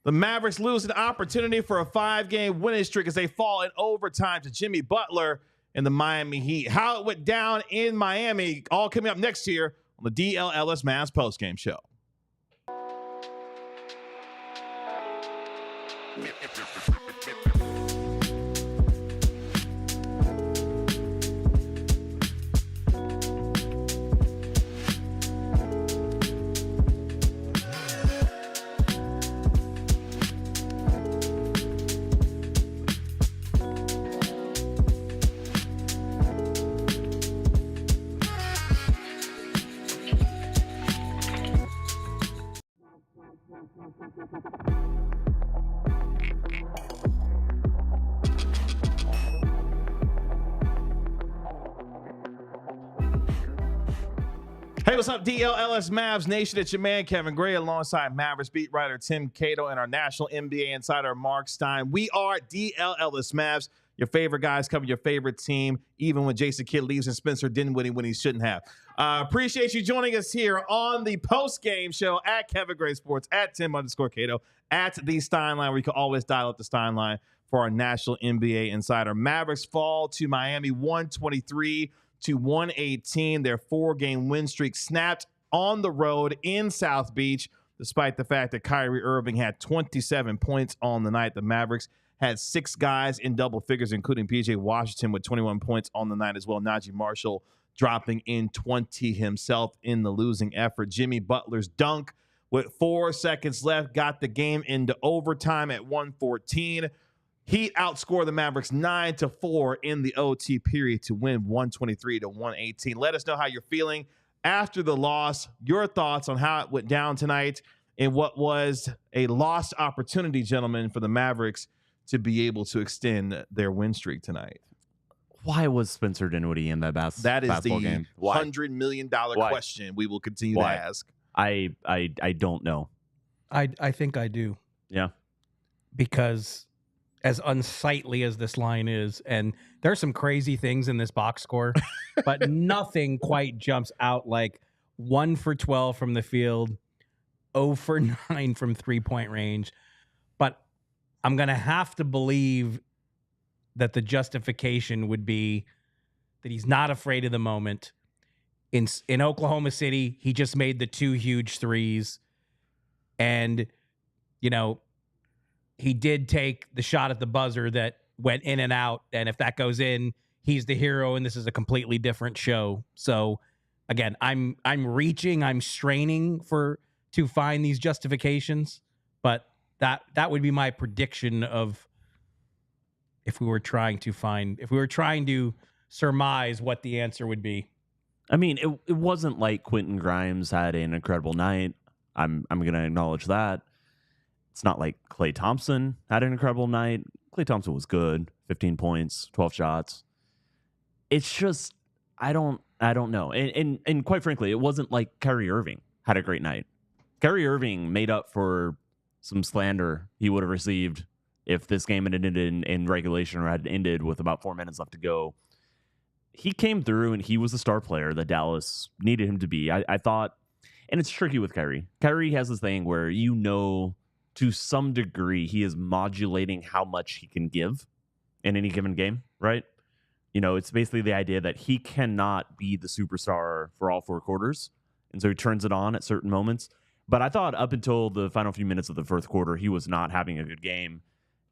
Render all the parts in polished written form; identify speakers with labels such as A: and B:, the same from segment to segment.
A: The Mavericks lose an opportunity for a 5-game winning streak as they fall in overtime to Jimmy Butler and the Miami Heat. How it went down in Miami, all coming up next year on the DLLS Mavericks postgame show. Hey, what's up, DLLS Mavs Nation? It's your man, Kevin Gray, alongside Mavericks beat writer Tim Cato and our national NBA insider, Marc Stein. We are DLLS Mavs, your favorite guys covering your favorite team, even when Jason Kidd leaves and Spencer Dinwiddie when he shouldn't have. Appreciate you joining us here on the post-game show at Kevin Gray Sports, at Tim_Cato, at the Stein line, where you can always dial up the Stein line for our national NBA insider. Mavericks fall to Miami 123 to 118. Their 4-game win streak snapped on the road in South Beach, despite the fact that Kyrie Irving had 27 points on the night. The Mavericks had 6 guys in double figures, including PJ Washington with 21 points on the night as well. Naji Marshall dropping in 20 himself in the losing effort. Jimmy Butler's dunk with 4 seconds left got the game into overtime at 114. Heat outscored the Mavericks 9-4 in the OT period to win 123 to 118. Let us know how you're feeling after the loss, your thoughts on how it went down tonight, and what was a lost opportunity, gentlemen, for the Mavericks to be able to extend their win streak tonight.
B: Why was Spencer Dinwiddie in that basketball game?
A: $100 million question we will continue to ask.
B: I don't know.
C: I think I do.
B: Yeah.
C: Because as unsightly as this line is, and there's some crazy things in this box score, but nothing quite jumps out like 1 for 12 from the field, 0 for 9 from 3-point range. But I'm going to have to believe that the justification would be that he's not afraid of the moment. In Oklahoma City, he just made the 2 huge threes. And, you know, he did take the shot at the buzzer that went in and out. And if that goes in, he's the hero, and this is a completely different show. So, again, I'm reaching, I'm straining to find these justifications. But that would be my prediction of if we were trying to surmise what the answer would be.
B: I mean, it wasn't like Quentin Grimes had an incredible night. I'm going to acknowledge that. It's not like Klay Thompson had an incredible night. Klay Thompson was good, 15 points, 12 shots. It's just I don't know. And quite frankly, it wasn't like Kyrie Irving had a great night. Kyrie Irving made up for some slander he would have received if this game had ended in regulation or had ended with about 4 minutes left to go. He came through and he was the star player that Dallas needed him to be. I thought, and it's tricky with Kyrie. Kyrie has this thing where, you know, to some degree, he is modulating how much he can give in any given game, right? You know, it's basically the idea that he cannot be the superstar for all 4 quarters. And so he turns it on at certain moments. But I thought up until the final few minutes of the fourth quarter, he was not having a good game.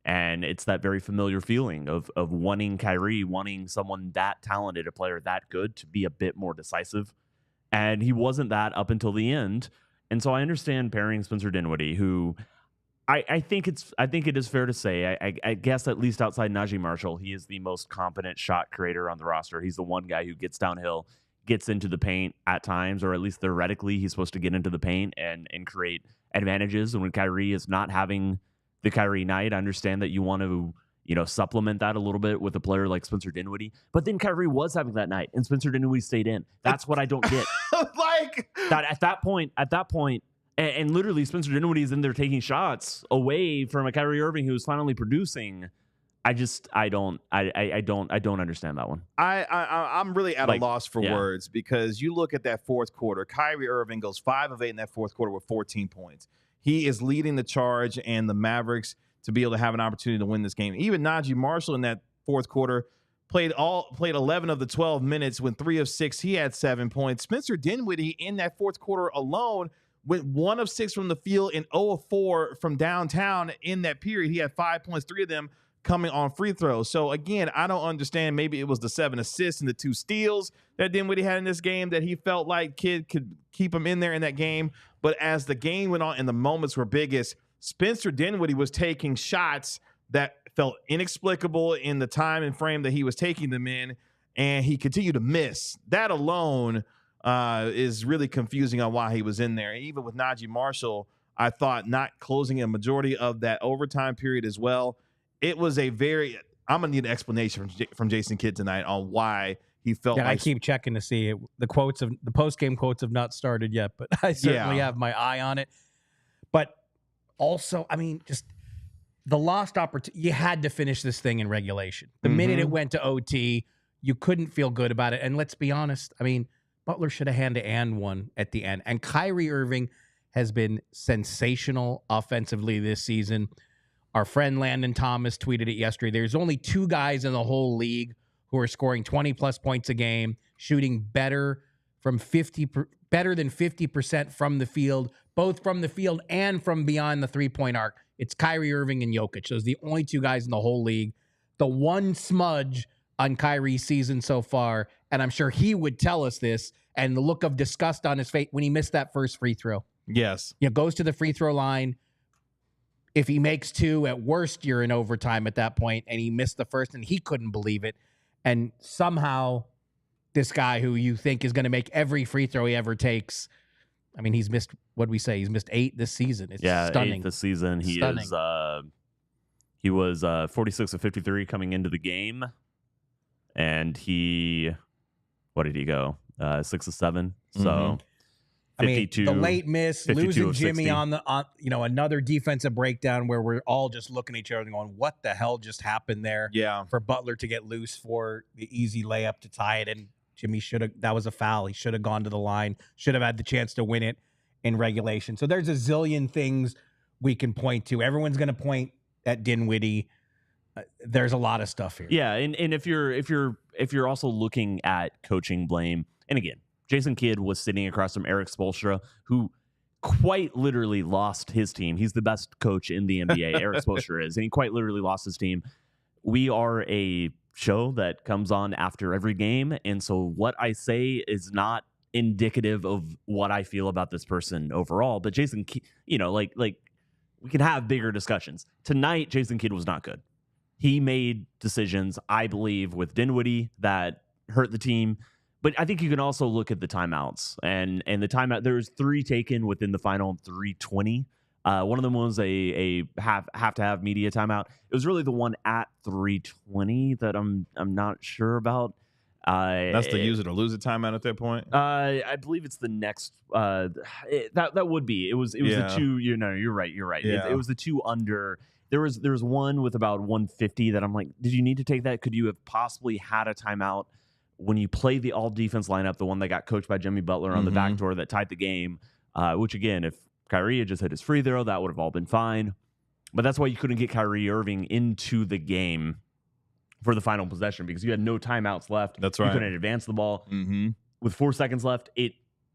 B: And it's that very familiar feeling of wanting Kyrie, wanting someone that talented, a player that good, to be a bit more decisive. And he wasn't that up until the end. And so I understand pairing Spencer Dinwiddie, who I think it is fair to say, I guess at least outside Naji Marshall, he is the most competent shot creator on the roster. He's the one guy who gets downhill, gets into the paint at times, or at least theoretically, he's supposed to get into the paint and create advantages. And when Kyrie is not having the Kyrie night, I understand that you want to, you know, supplement that a little bit with a player like Spencer Dinwiddie. But then Kyrie was having that night, and Spencer Dinwiddie stayed in. That's what I don't get.
A: Like
B: that at that point, and literally Spencer Dinwiddie is in there taking shots away from a Kyrie Irving who's finally producing. I don't understand that one.
A: I'm really at
B: Like,
A: a loss for
B: yeah.
A: words because you look at that fourth quarter. Kyrie Irving goes 5 of 8 in that fourth quarter with 14 points. He is leading the charge and the Mavericks to be able to have an opportunity to win this game. Even Naji Marshall in that fourth quarter played 11 of the 12 minutes with 3 of 6. He had 7 points. Spencer Dinwiddie in that fourth quarter alone went 1 of 6 from the field and 0 of 4 from downtown in that period. He had 5 points, 3 of them coming on free throws. So again, I don't understand. Maybe it was the 7 assists and the 2 steals that Dinwiddie had in this game that he felt like Kid could keep him in there in that game. But as the game went on and the moments were biggest, Spencer Dinwiddie was taking shots that felt inexplicable in the time and frame that he was taking them in, and he continued to miss. That alone is really confusing on why he was in there. Even with Naji Marshall, I thought not closing a majority of that overtime period as well. It was a very – I'm going to need an explanation from Jason Kidd tonight on why he felt like –
C: I keep checking to see it. The post-game quotes have not started yet, but I certainly have my eye on it. But also, I mean, just the lost opportunity. You had to finish this thing in regulation. The minute it went to OT, you couldn't feel good about it. And let's be honest, I mean, Butler should have hand-to-hand one at the end. And Kyrie Irving has been sensational offensively this season. Our friend Landon Thomas tweeted it yesterday. There's only 2 guys in the whole league who are scoring 20-plus points a game, shooting better than 50% from the field, both from the field and from beyond the three-point arc. It's Kyrie Irving and Jokic. Those are the only 2 guys in the whole league. The one smudge on Kyrie's season so far, and I'm sure he would tell us this, and the look of disgust on his face when he missed that first free throw.
A: Yes.
C: Goes to the free throw line. If he makes 2, at worst, you're in overtime at that point, and he missed the first, and he couldn't believe it. And somehow, this guy who you think is going to make every free throw he ever takes, I mean, he's missed, what'd we say? He's missed 8 this season. It's stunning.
B: 8 this season. He was 46 of 53 coming into the game, and what did he go? 6 of 7. So 52.
C: I mean, the late miss, losing Jimmy
B: 60.
C: on another defensive breakdown where we're all just looking at each other and going, what the hell just happened there?
A: Yeah.
C: For Butler to get loose for the easy layup to tie it. And Jimmy that was a foul. He should have gone to the line, should have had the chance to win it in regulation. So there's a zillion things we can point to. Everyone's going to point at Dinwiddie. There's a lot of stuff here.
B: Yeah. And if you're also looking at coaching blame, and again, Jason Kidd was sitting across from Eric Spoelstra, who quite literally lost his team. He's the best coach in the NBA, Eric Spoelstra is, and he quite literally lost his team. We are a show that comes on after every game, and so what I say is not indicative of what I feel about this person overall. But Jason Kidd, like we can have bigger discussions. Tonight, Jason Kidd was not good. He made decisions, I believe, with Dinwiddie that hurt the team. But I think you can also look at the timeouts and the timeout. There's 3 taken within the final 3:20. One of them was a have to have media timeout. It was really the one at 3:20 that I'm not sure about.
A: That's the use it or lose it timeout at that point.
B: I believe it's the next. That would be. It was the 2. You're right.
A: Yeah.
B: It was the 2 under. There was one with about 150 that I'm like, did you need to take that? Could you have possibly had a timeout? When you play the all-defense lineup, the one that got coached by Jimmy Butler on the backdoor that tied the game, which, again, if Kyrie had just hit his free throw, that would have all been fine. But that's why you couldn't get Kyrie Irving into the game for the final possession because you had no timeouts left.
A: That's right.
B: You couldn't advance the ball. With 4 seconds left,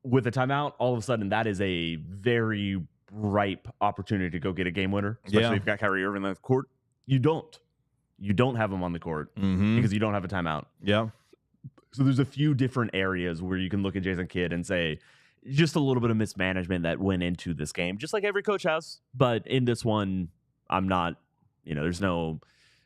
B: with a timeout, all of a sudden, that is a very ripe opportunity to go get a game winner, especially if you've got Kyrie Irving on the court. You don't have him on the court because you don't have a timeout.
A: Yeah.
B: So there's a few different areas where you can look at Jason Kidd and say just a little bit of mismanagement that went into this game, just like every coach has. But in this one, I'm not, there's no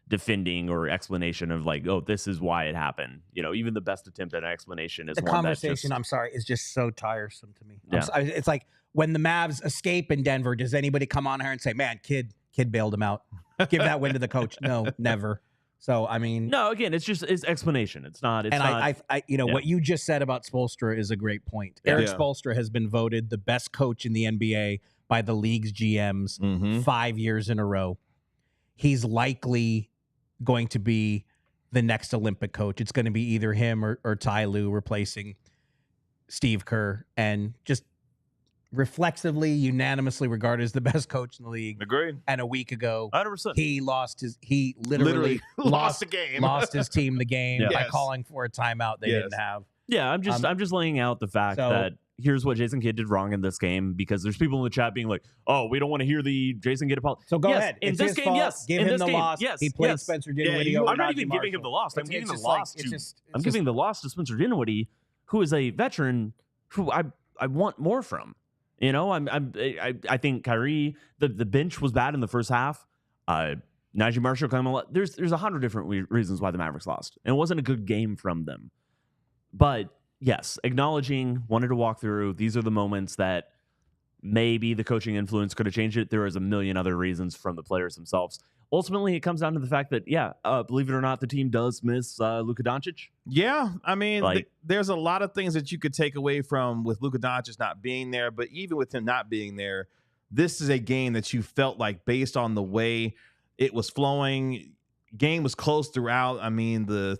B: defending or explanation of like, oh, this is why it happened. Even the best attempt at an explanation is
C: the
B: one
C: conversation. I'm sorry, is just so tiresome to me. Yeah. It's like when the Mavs escape in Denver, does anybody come on here and say, man, Kidd bailed him out? Give that win to the coach. No, never. So, I mean...
B: No, again, it's explanation. It's not...
C: what you just said about Spoelstra is a great point.
B: Yeah.
C: Eric Spoelstra has been voted the best coach in the NBA by the league's GMs 5 years in a row. He's likely going to be the next Olympic coach. It's going to be either him or Ty Lue replacing Steve Kerr, and just reflexively, unanimously regarded as the best coach in the league.
A: Agreed.
C: And a week ago,
B: 100%.
C: he literally
A: lost the game.
C: lost his team the game by
A: Yes.
C: calling for a timeout they didn't have.
B: Yeah, I'm just laying out the fact that here's what Jason Kidd did wrong in this game, because there's people in the chat being like, "Oh, we don't want to hear the Jason Kidd apology."
C: So go
B: yes,
C: ahead.
B: In
C: It's
B: this
C: his
B: game,
C: fault.
B: yes.
C: Give
B: in
C: him
B: this
C: the
B: game,
C: loss.
B: yes.
C: He played
B: yes.
C: Spencer Dinwiddie.
B: I'm not even giving him the loss. I'm giving the loss to. I'm giving the loss to Spencer Dinwiddie, who is a veteran who I want more from. You know, I think Kyrie, the bench was bad in the first half. Naji Marshall coming on. There's 100 different reasons why the Mavericks lost, and it wasn't a good game from them. But yes, acknowledging, wanted to walk through. These are the moments that maybe the coaching influence could have changed it. There is a million other reasons from the players themselves. Ultimately, it comes down to the fact that, believe it or not, the team does miss lukadoncic.
A: Yeah, I mean,
B: Like-
A: there's a lot of things that you could take away from with lukadoncic not being there, but even with him not being there, this is a game that you felt like, based on the way it was flowing, game was close throughout. I mean, the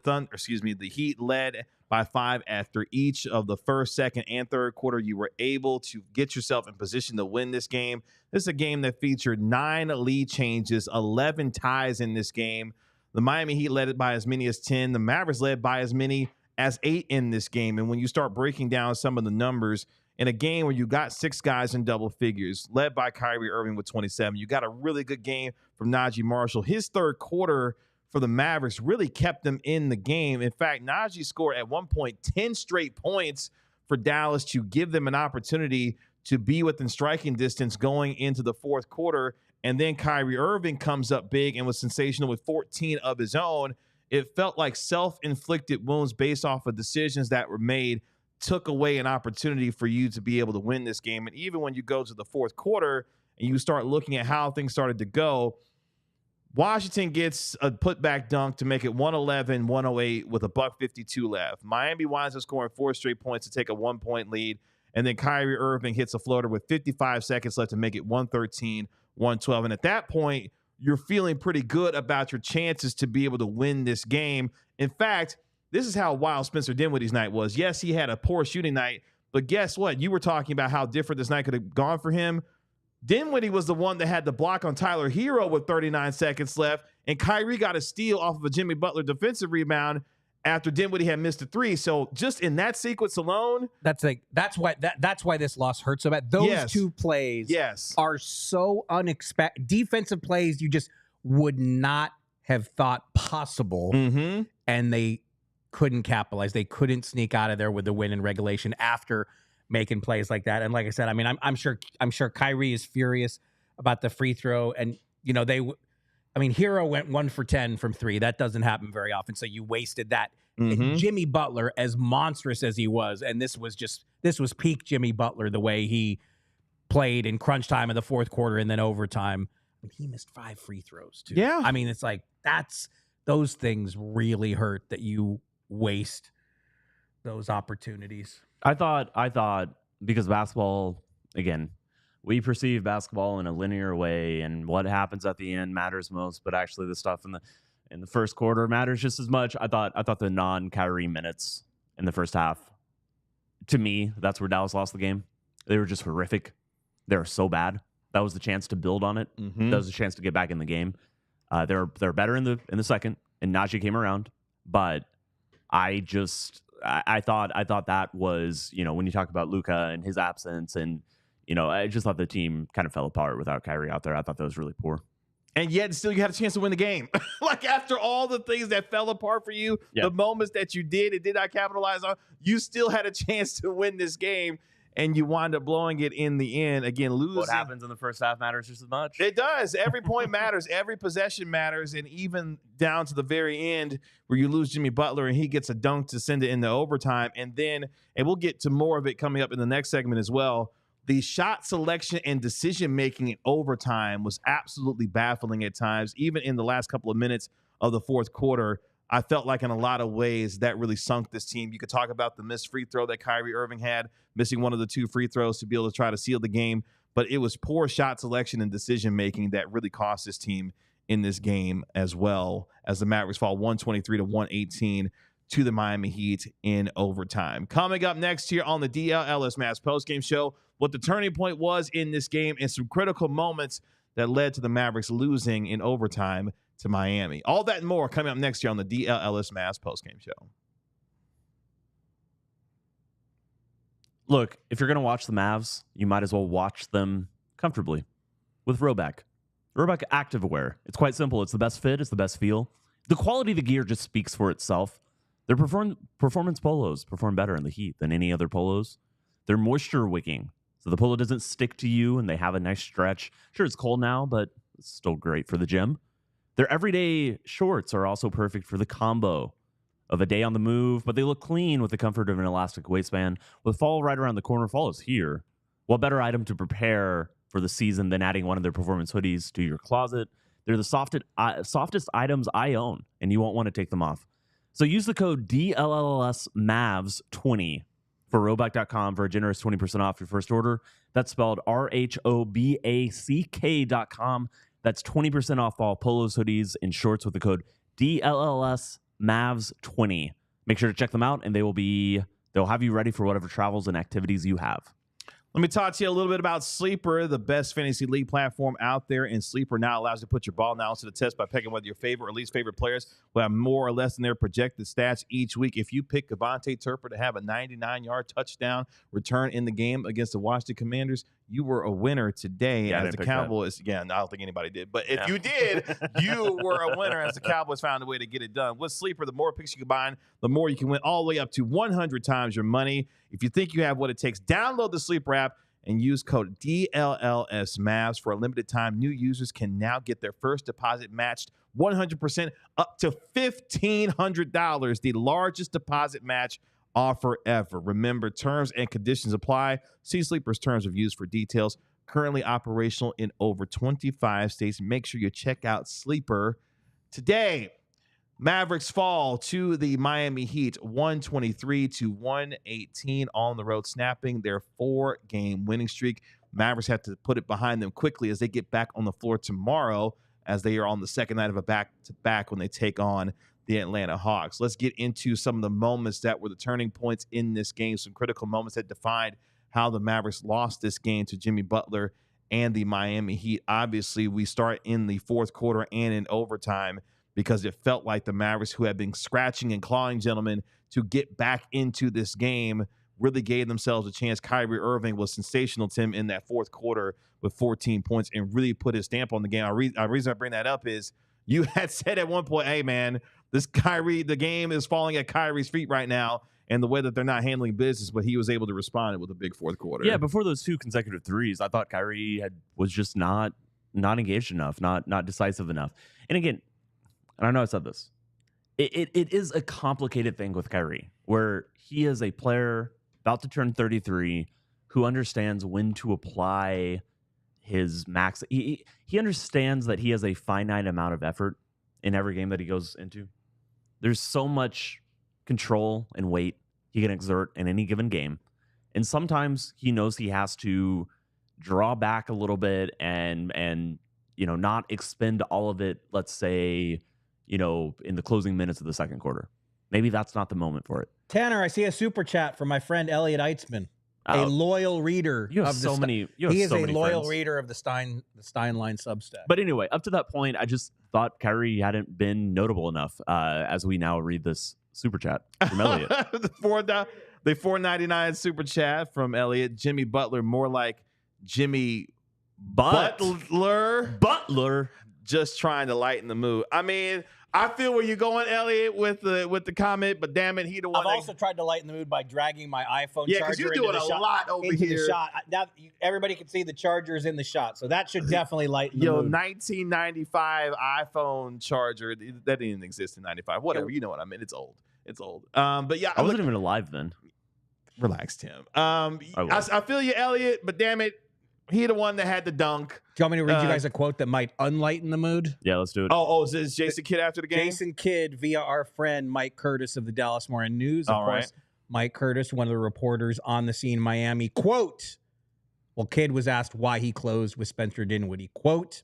A: Heat led by 5 after each of the first, second, and third quarter. You were able to get yourself in position to win this game. This is a game that featured 9 lead changes, 11 ties in this game. The Miami Heat led it by as many as 10. The Mavericks led by as many as 8 in this game. And when you start breaking down some of the numbers, in a game where you got 6 guys in double figures, led by Kyrie Irving with 27, you got a really good game from Naji Marshall. His third quarter for the Mavericks really kept them in the game. In fact, Naji scored at one point 10 straight points for Dallas to give them an opportunity to be within striking distance going into the fourth quarter. And then Kyrie Irving comes up big and was sensational with 14 of his own. It felt like self-inflicted wounds based off of decisions that were made took away an opportunity for you to be able to win this game. And even when you go to the fourth quarter and you start looking at how things started to go, Washington gets a putback dunk to make it 111-108 with a $1:52 left. Miami winds up scoring 4 straight points to take a 1-point lead. And then Kyrie Irving hits a floater with 55 seconds left to make it 113-112. And at that point, you're feeling pretty good about your chances to be able to win this game. In fact, this is how wild Spencer Dinwiddie's night was. Yes, he had a poor shooting night, but guess what? You were talking about how different this night could have gone for him. Dinwiddie was the one that had the block on Tyler Hero with 39 seconds left, and Kyrie got a steal off of a Jimmy Butler defensive rebound after Dinwiddie had missed a 3. So just in that sequence alone,
C: That's why this loss hurts so bad. Those
A: Yes.
C: two plays
A: yes.
C: are so unexpected. Defensive plays you just would not have thought possible,
A: Mm-hmm.
C: and they couldn't capitalize. They couldn't sneak out of there with the win in regulation after making plays like that. And like I said, I mean, I'm sure Kyrie is furious about the free throw, and you know Hero went 1 for 10 from 3. That doesn't happen very often. So you wasted that.
A: Mm-hmm.
C: Jimmy Butler, as monstrous as he was, and this was peak Jimmy Butler, the way he played in crunch time in the fourth quarter and then overtime. He missed 5 free throws too.
A: Yeah.
C: I mean, it's like those things really hurt that you waste those opportunities.
B: I thought because basketball, again, we perceive basketball in a linear way, and what happens at the end matters most, but actually the stuff in the first quarter matters just as much. I thought the non-Kyrie minutes in the first half, to me, that's where Dallas lost the game. They were just horrific. They were so bad. That was the chance to build on it.
A: Mm-hmm.
B: That was the chance to get back in the game. They're better in the second, and Naji came around, but I thought that was, when you talk about Luka and his absence, and I just thought the team kind of fell apart without Kyrie out there. I thought that was really poor.
A: And yet still you had a chance to win the game. Like after all the things that fell apart for you, the moments that you did and did not capitalize on, you still had a chance to win this game, and you wind up blowing it in the end. Again, losing.
B: What happens in the first half matters just as much.
A: It does. Every point matters. Every possession matters. And even down to the very end where you lose Jimmy Butler and he gets a dunk to send it into overtime. And we'll get to more of it coming up in the next segment as well. The shot selection and decision-making in overtime was absolutely baffling at times. Even in the last couple of minutes of the fourth quarter, I felt like in a lot of ways that really sunk this team. You could talk about the missed free throw that Kyrie Irving had, missing one of the 2 free throws to be able to try to seal the game. But it was poor shot selection and decision-making that really cost this team in this game, as well as the Mavericks fall 123-118 to the Miami Heat in overtime. Coming up next here on the DLLS Mavericks postgame show, what the turning point was in this game and some critical moments that led to the Mavericks losing in overtime to Miami. All that and more coming up next year on the DLLS Mavericks postgame show.
B: Look, if you're going to watch the Mavs, you might as well watch them comfortably with Roback. Roback Activewear. It's quite simple. It's the best fit. It's the best feel. The quality of the gear just speaks for itself. Their performance polos perform better in the heat than any other polos. They're moisture wicking, so the polo doesn't stick to you, and they have a nice stretch. Sure, it's cold now, but it's still great for the gym. Their everyday shorts are also perfect for the combo of a day on the move, but they look clean with the comfort of an elastic waistband. With fall right around the corner, fall is here. What better item to prepare for the season than adding one of their performance hoodies to your closet? They're the softest items I own, and you won't want to take them off. So use the code DLLS Mavs 20 for Roback.com for a generous 20% off your first order. That's spelled RHOBACK.com. That's 20% off all polos, hoodies, and shorts with the code DLLS Mavs 20. Make sure to check them out, and they'll have you ready for whatever travels and activities you have.
A: Let me talk to you a little bit about Sleeper, the best fantasy league platform out there. And Sleeper now allows you to put your ball analysis to the test by picking whether your favorite or least favorite players will have more or less than their projected stats each week. If you pick Devontae Turpin to have a 99-yard touchdown return in the game against the Washington Commanders, you were a winner today.
B: Yeah,
A: as the Cowboys, again, I don't think anybody did. But if you did, you were a winner as the Cowboys found a way to get it done. With Sleeper, the more picks you combine, the more you can win, all the way up to 100 times your money. If you think you have what it takes, download the Sleeper app and use code DLLSMavs. For a limited time, new users can now get their first deposit matched 100% up to $1,500, the largest deposit match offer ever. Remember, terms and conditions apply. See Sleeper's terms of use for details. Currently operational in over 25 states. Make sure you check out Sleeper today. Mavericks fall to the Miami Heat 123-118 on the road, snapping their 4-game winning streak. Mavericks have to put it behind them quickly as they get back on the floor tomorrow, as they are on the second night of a back-to-back when they take on the Atlanta Hawks. Let's get into some of the moments that were the turning points in this game, some critical moments that defined how the Mavericks lost this game to Jimmy Butler and the Miami Heat. Obviously, we start in the fourth quarter and in overtime, because it felt like the Mavericks, who had been scratching and clawing, gentlemen, to get back into this game, really gave themselves a chance. Kyrie Irving was sensational, Tim, in that fourth quarter with 14 points and really put his stamp on the game. The reason I bring that up is you had said at one point, hey, man, the game is falling at Kyrie's feet right now, and the way that they're not handling business, but he was able to respond with a big fourth quarter.
B: Yeah, before those 2 consecutive threes, I thought Kyrie was just not engaged enough, not decisive enough. And again, and I know I said this, it is a complicated thing with Kyrie, where he is a player about to turn 33 who understands when to apply his max. He understands that he has a finite amount of effort in every game that he goes into. There's so much control and weight he can exert in any given game. And sometimes he knows he has to draw back a little bit and not expend all of it, let's say, in the closing minutes of the second quarter. Maybe that's not the moment for it.
C: Tanner, I see a super chat from my friend Elliot Eitzman, a loyal reader.
B: You have so many. He
C: is a loyal reader of the Stein Line Substack.
B: But anyway, up to that point, I just thought Kyrie hadn't been notable enough. As we now read this super chat from Elliot,
A: the $4.99 super chat from Elliot. Jimmy Butler, more like Jimmy Butler, just trying to lighten the mood. I mean, I feel where you're going, Elliot, with the comment, but damn it, he the one.
C: I've also tried to lighten the mood by dragging my iPhone charger.
A: Yeah, because you're doing a lot over here.
C: The shot. Now everybody can see the chargers in the shot, so that should definitely lighten the mood.
A: 1995 iPhone charger that didn't exist in '95. Whatever, you know what I mean. It's old. But yeah,
B: I wasn't even alive then.
A: Relax, Tim. I feel you, Elliot, but damn it, he the one that had the dunk.
C: Do you want me to read you guys a quote that might unlighten the mood?
B: Yeah, let's do it.
A: Is Jason Kidd after the game?
C: Jason Kidd via our friend Mike Curtis of the Dallas Morning News. Of course, Mike Curtis, one of the reporters on the scene in Miami. Quote, well, Kidd was asked why he closed with Spencer Dinwiddie. Quote,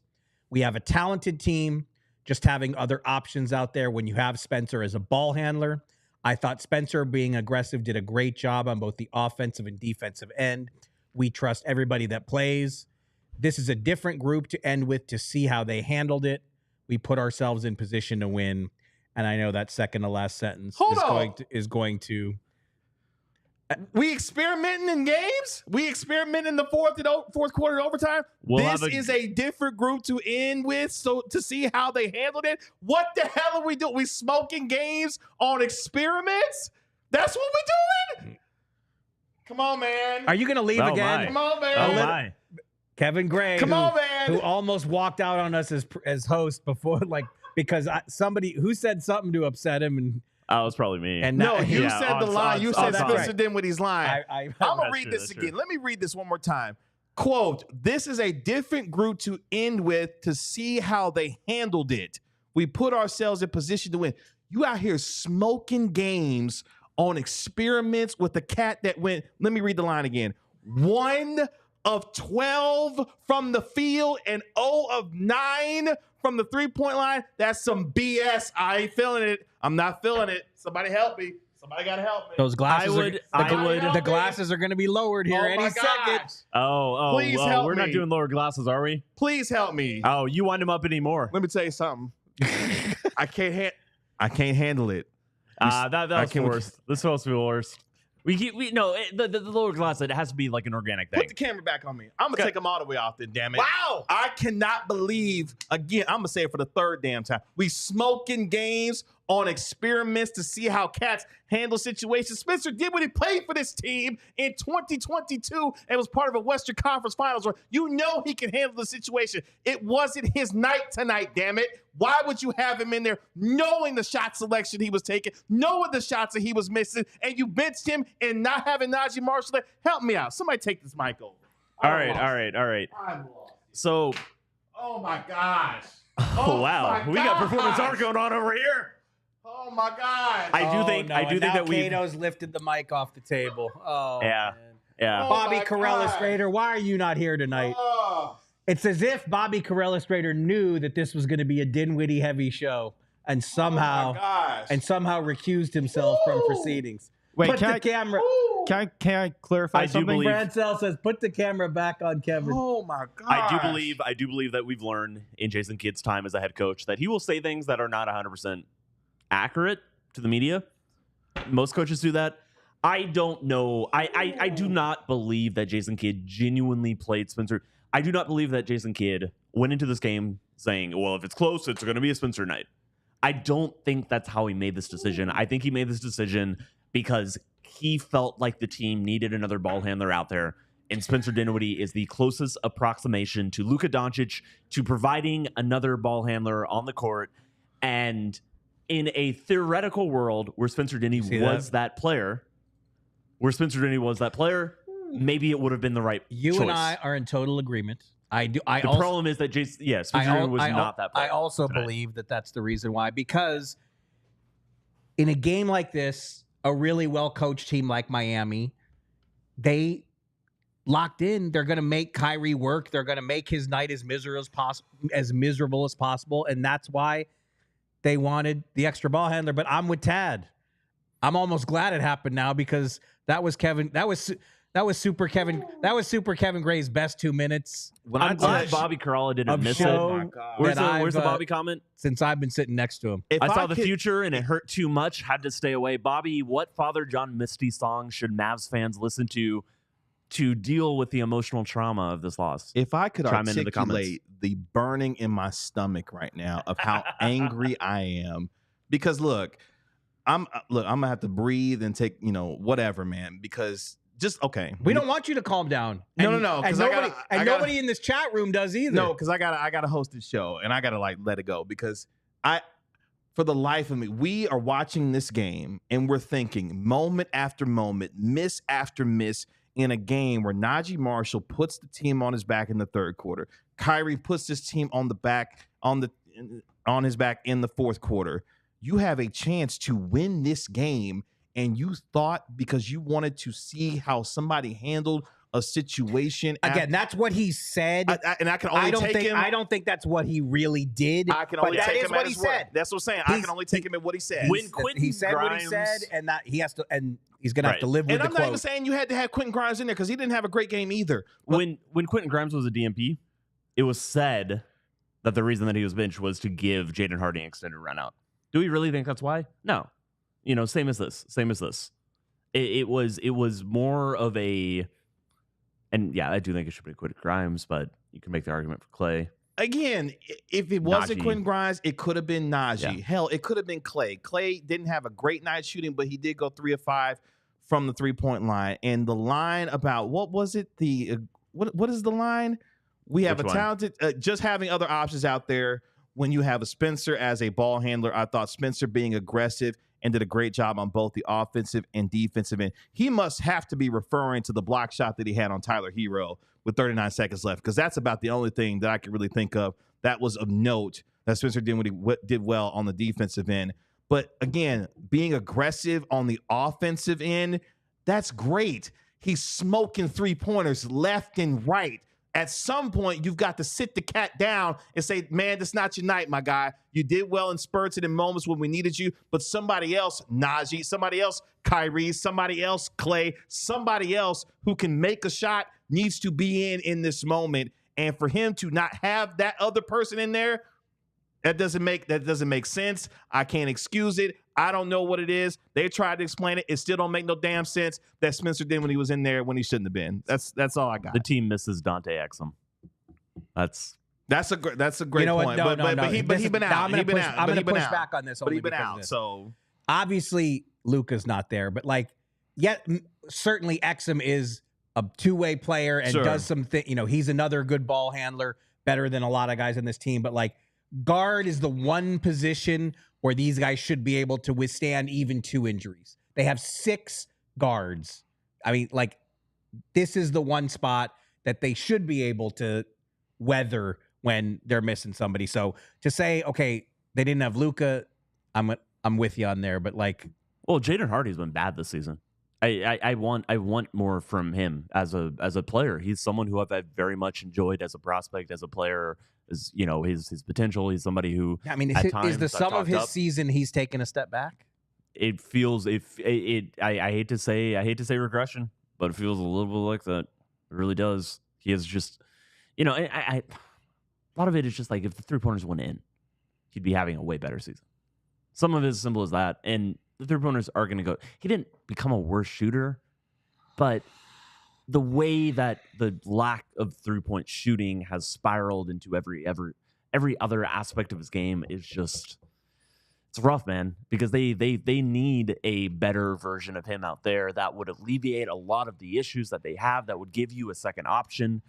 C: we have a talented team. just having other options out there when you have Spencer as a ball handler. I thought Spencer being aggressive did a great job on both the offensive and defensive end. We trust everybody that plays. This is a different group to end with to see how they handled it. We put ourselves in position to win. And I know that second to last sentence is going to.
A: We experimenting in games. We experiment in the fourth quarter and overtime. This is a different group to end with, so to see how they handled it. What the hell are we doing? We smoking games on experiments? That's what we doing? Come on, man.
C: Are you going to leave again?
A: Come on, man.
B: Oh, my.
C: Kevin Gray,
A: come on, man,
C: who almost walked out on us as host before, because somebody who said something to upset him, and
B: it was probably me.
C: And
A: no, you said the line. You said Spencer Dinwiddie's line.
C: I'm
A: gonna read this again. Let me read this one more time. Quote: "This is a different group to end with to see how they handled it. We put ourselves in position to win. You out here smoking games on experiments with the cat that went." Let me read the line again. 1 of 12 from the field and 0 of 9 from the 3-point line. That's some BS. I ain't feeling it. I'm not feeling it. Somebody help me. Somebody got to help me.
C: Those glasses the glasses are going to be lowered here any second.
A: Please help
B: we're
A: me.
B: not doing lower glasses, are we?
A: Please help me.
B: Oh, you wind them up anymore.
A: Let me tell you something. I can't handle it.
B: That was worse. This is supposed to be the worst. The lower glass, it has to be like an organic thing.
A: Put the camera back on me. I'm going to take them all the way off then, damn it.
C: Wow.
A: I cannot believe, again, I'm going to say it for the third damn time. We smoking games on experiments to see how cats handle situations. Spencer Dinwiddie played for this team in 2022 and was part of a Western Conference Finals where you know he can handle the situation. It wasn't his night tonight, damn it. Why would you have him in there knowing the shot selection he was taking, knowing the shots that he was missing, and you benched him and not having Naji Marshall there? Help me out. Somebody take this mic over.
B: All right.
A: I'm lost.
B: So.
A: Oh, my gosh.
B: Oh, wow. We got performance art going on over here.
A: Oh my God!
B: I do think that
C: Cato's lifted the mic off the table. Oh
B: yeah,
C: man.
B: yeah.
A: Oh,
C: Bobby
A: my
C: Carellis
A: God.
C: Rader, why are you not here tonight?
A: Oh.
C: It's as if Bobby Carellis Rader knew that this was going to be a Dinwiddie heavy show, and somehow recused himself from proceedings.
D: Wait,
C: put the camera.
D: Can I clarify something?
C: Brancel says, "Put the camera back on Kevin."
A: Oh my God!
B: I do believe that we've learned in Jason Kidd's time as a head coach that he will say things that are not 100% accurate to the media. Most coaches do that. I don't know. I do not believe that Jason Kidd genuinely played Spencer. I do not believe that Jason Kidd went into this game saying, well, if it's close, it's going to be a Spencer night. I don't think that's how he made this decision. I think he made this decision because he felt like the team needed another ball handler out there. And Spencer Dinwiddie is the closest approximation to Lukadoncic to providing another ball handler on the court. And in a theoretical world where Spencer Dinwiddie was that player, maybe it would have been the right choice.
C: And I are in total agreement. The
B: problem is that Spencer Dinwiddie was not that player.
C: I also believe that that's the reason why, because in a game like this, a really well-coached team like Miami, they locked in. They're going to make Kyrie work. They're going to make his night as miserable as possible, and that's why they wanted the extra ball handler. But I'm with Tad. I'm almost glad it happened now, because that was super Kevin Gray's best 2 minutes.
B: I'm glad Bobby Carrolla didn't miss it. Where's the Bobby comment?
C: Since I've been sitting next to him.
B: I saw the future and it hurt too much. Had to stay away. Bobby, what Father John Misty song should Mavs fans listen to deal with the emotional trauma of this loss?
A: If I could
B: chime into the comments.
A: articulate the burning in my stomach right now of how angry I am, because look, I'm gonna have to breathe and take whatever, man, because. Just okay.
C: We don't want you to calm down.
A: No.
C: And nobody in this chat room does either.
A: No, because I gotta host this show and I gotta let it go, because for the life of me, we are watching this game and we're thinking moment after moment, miss after miss in a game where Naji Marshall puts the team on his back in the third quarter. Kyrie puts this team on his back in the fourth quarter. You have a chance to win this game. And you thought, because you wanted to see how somebody handled a situation.
C: Again, that's what he said.
A: And I can only take him.
C: I don't think that's what he really did.
A: I can only take him
C: what
A: at
C: he
A: his word.
C: said.
A: That's what I'm saying. I can only take him at what he said.
B: When Quentin
C: he said what he said, and that he has to, and he's gonna have to live with
A: and
C: the
A: I'm
C: quote.
A: not even saying you had to have Quentin Grimes in there because he didn't have a great game either.
B: When Quentin Grimes was a DMP, it was said that the reason that he was benched was to give Jaden Hardy an extended run out. Do we really think that's why? No. Same as this. It was more of a, and yeah, I do think it should be Quentin Grimes, but you can make the argument for Clay.
A: Again, if it wasn't
B: Naji.
A: Quentin Grimes, it could have been Naji.
B: Yeah.
A: Hell, it could have been Clay. Clay didn't have a great night shooting, but he did go 3 of 5 from the 3-point line. And the line about what was it? What is the line? We have
B: Which
A: a
B: one?
A: talented, just having other options out there. When you have a Spencer as a ball handler, I thought Spencer being aggressive and did a great job on both the offensive and defensive end. He must have to be referring to the block shot that he had on Tyler Hero with 39 seconds left, because that's about the only thing that I can really think of that was of note that Spencer Dinwiddie did well on the defensive end. But again, being aggressive on the offensive end, that's great. He's smoking 3-pointers left and right. At some point, you've got to sit the cat down and say, man, that's not your night, my guy. You did well in spurts and in moments when we needed you, but somebody else, Naji, somebody else, Kyrie, somebody else, Clay, somebody else who can make a shot needs to be in this moment. And for him to not have that other person in there, that doesn't make sense. I can't excuse it. I don't know what it is. They tried to explain it. It still don't make no damn sense that Spencer Dinwiddie was in there when he shouldn't have been. That's all I got.
B: The team misses Dante Exum. That's
A: a great point.
C: No,
A: but he been out.
C: I'm going to push back on this.
A: But
C: Only
A: he's been
C: because of
A: out.
C: this.
A: So
C: Obviously, Luka's not there, but certainly Exum is a two-way player and does some thing. He's another good ball handler, better than a lot of guys in this team. But guard is the one position where these guys should be able to withstand even 2 injuries. They have 6 guards. I mean, this is the one spot that they should be able to weather when they're missing somebody. So to say, okay, they didn't have Luka, I'm with you on there. But
B: well, Jaden Hardy's been bad this season. I want more from him as a player. He's someone who I've very much enjoyed as a prospect, as a player. Is his potential. He's somebody who
C: is the sum of his season he's taken a step back?
B: It feels I hate to say regression, but it feels a little bit like that. It really does. He is just a lot of it is just if the 3-pointers went in, he'd be having a way better season. Some of it is as simple as that, and the 3-pointers are going to go. He didn't become a worse shooter, but the way that the lack of 3-point shooting has spiraled into every other aspect of his game is just, it's rough, man, because they need a better version of him out there that would alleviate a lot of the issues that they have, that would give you a second option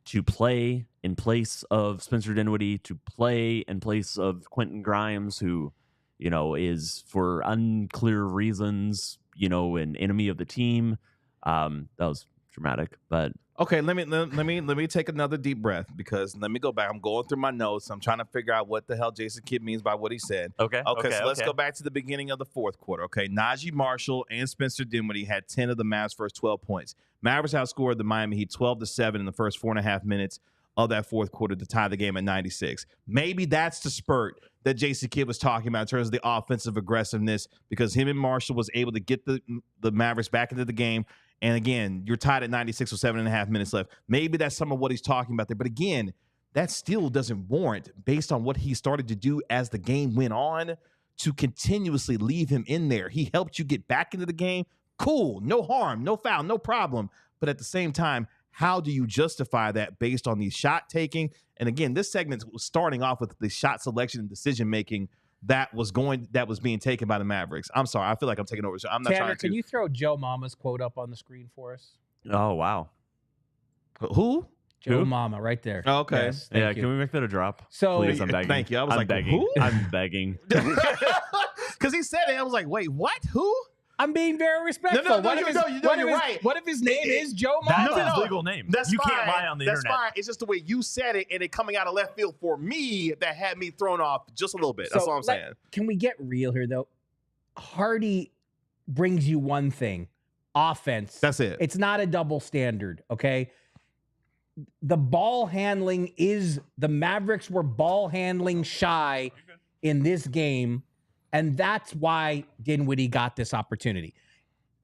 B: to play in place of Spencer Dinwiddie, to play in place of Quentin Grimes, who, is for unclear reasons, an enemy of the team. That was dramatic, but
A: okay, let me take another deep breath, because let me go back. I'm going through my notes. I'm trying to figure out what the hell Jason Kidd means by what he said.
B: Okay.
A: So let's go back to the beginning of the 4th quarter. Okay, Naji Marshall and Spencer Dinwiddie had 10 of the Mavs' first 12 points. Mavericks outscored the Miami Heat 12-7 in the first 4.5 minutes of that 4th quarter to tie the game at 96. Maybe that's the spurt that Jason Kidd was talking about in terms of the offensive aggressiveness, because him and Marshall was able to get the Mavericks back into the game. And again, you're tied at 96 with 7.5 minutes left. Maybe that's some of what he's talking about there. But again, that still doesn't warrant, based on what he started to do as the game went on, to continuously leave him in there. He helped you get back into the game. Cool. No harm, no foul, no problem. But at the same time, how do you justify that based on the shot taking? And again, this segment was starting off with the shot selection and decision making that was being taken by the Mavericks. I'm sorry, I feel like I'm taking over. So I'm not
C: Tanner,
A: trying to.
C: Can you throw Joe Mama's quote up on the screen for us?
B: oh wow,
A: Who?
C: Joe
B: Who?
C: Mama, right there.
A: Oh, okay.
C: Yes, thank you.
B: Can we make that a drop?
C: So
B: please, I'm begging.
A: Thank you. I was like,
B: begging.
A: who?
B: I'm begging.
A: Because he said it. I was like, wait, what? Who?
C: I'm being very respectful.
A: No,
C: What if
A: you're right.
C: What if his name is Joe Mama?
B: That's his
A: No.
B: legal name.
A: That's
B: you
A: fine.
B: can't lie on the
A: That's
B: internet.
A: fine. It's just the way you said it and it coming out of left field for me that had me thrown off just a little bit. That's all I'm saying.
C: Can we get real here, though? Hardy brings you one thing. offense.
A: That's it.
C: It's not a double standard, okay? The ball handling is the Mavericks were ball handling shy in this game, and that's why Dinwiddie got this opportunity.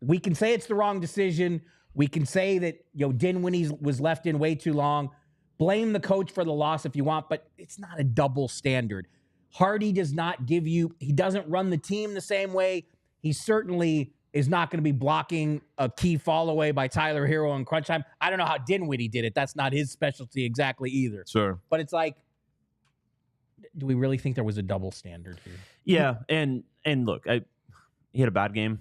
C: We can say it's the wrong decision. We can say that Dinwiddie was left in way too long. Blame the coach for the loss if you want, but it's not a double standard. Hardy does not give you, he doesn't run the team the same way. He certainly is not going to be blocking a key fall away by Tyler Hero in crunch time. I don't know how Dinwiddie did it. That's not his specialty exactly either.
A: Sure.
C: But it's like, do we really think there was a double standard here?
B: Yeah, and look, he had a bad game.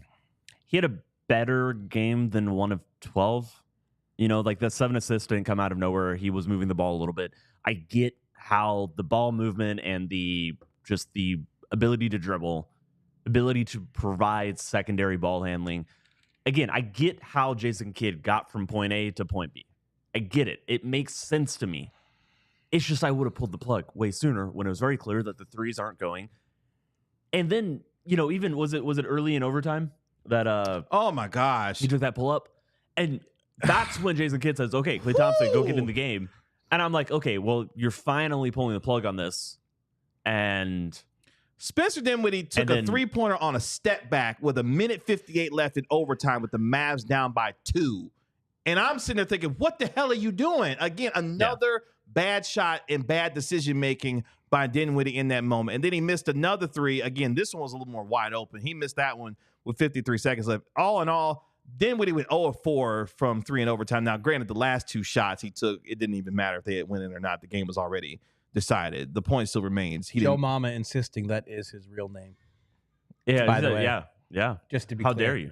B: He had a better game than 1 of 12. Like that 7 assists didn't come out of nowhere. He was moving the ball a little bit. I get how the ball movement and the ability to dribble, ability to provide secondary ball handling. Again, I get how Jason Kidd got from point A to point B. I get it. It makes sense to me. It's just I would have pulled the plug way sooner when it was very clear that the threes aren't going. And then, even was it early in overtime that
A: oh my gosh,
B: he took that pull up? And that's when Jason Kidd says, okay, Klay Thompson, go get in the game. And I'm like, okay, well, you're finally pulling the plug on this. And
A: Spencer Dinwiddie took a three-pointer on a step back with 1:58 left in overtime with the Mavs down by 2. And I'm sitting there thinking, what the hell are you doing? Again, another bad shot and bad decision-making by Dinwiddie in that moment. And then he missed another 3. Again, this one was a little more wide open. He missed that one with 53 seconds left. All in all, Dinwiddie went 0-4 from 3 in overtime. Now, granted, the last 2 shots he took, it didn't even matter if they had went in or not. The game was already decided. The point still remains.
C: Joe Mama insisting that is his real name.
B: Yeah,
C: by the way.
B: Yeah.
C: Just to be
B: How
C: clear.
B: dare you?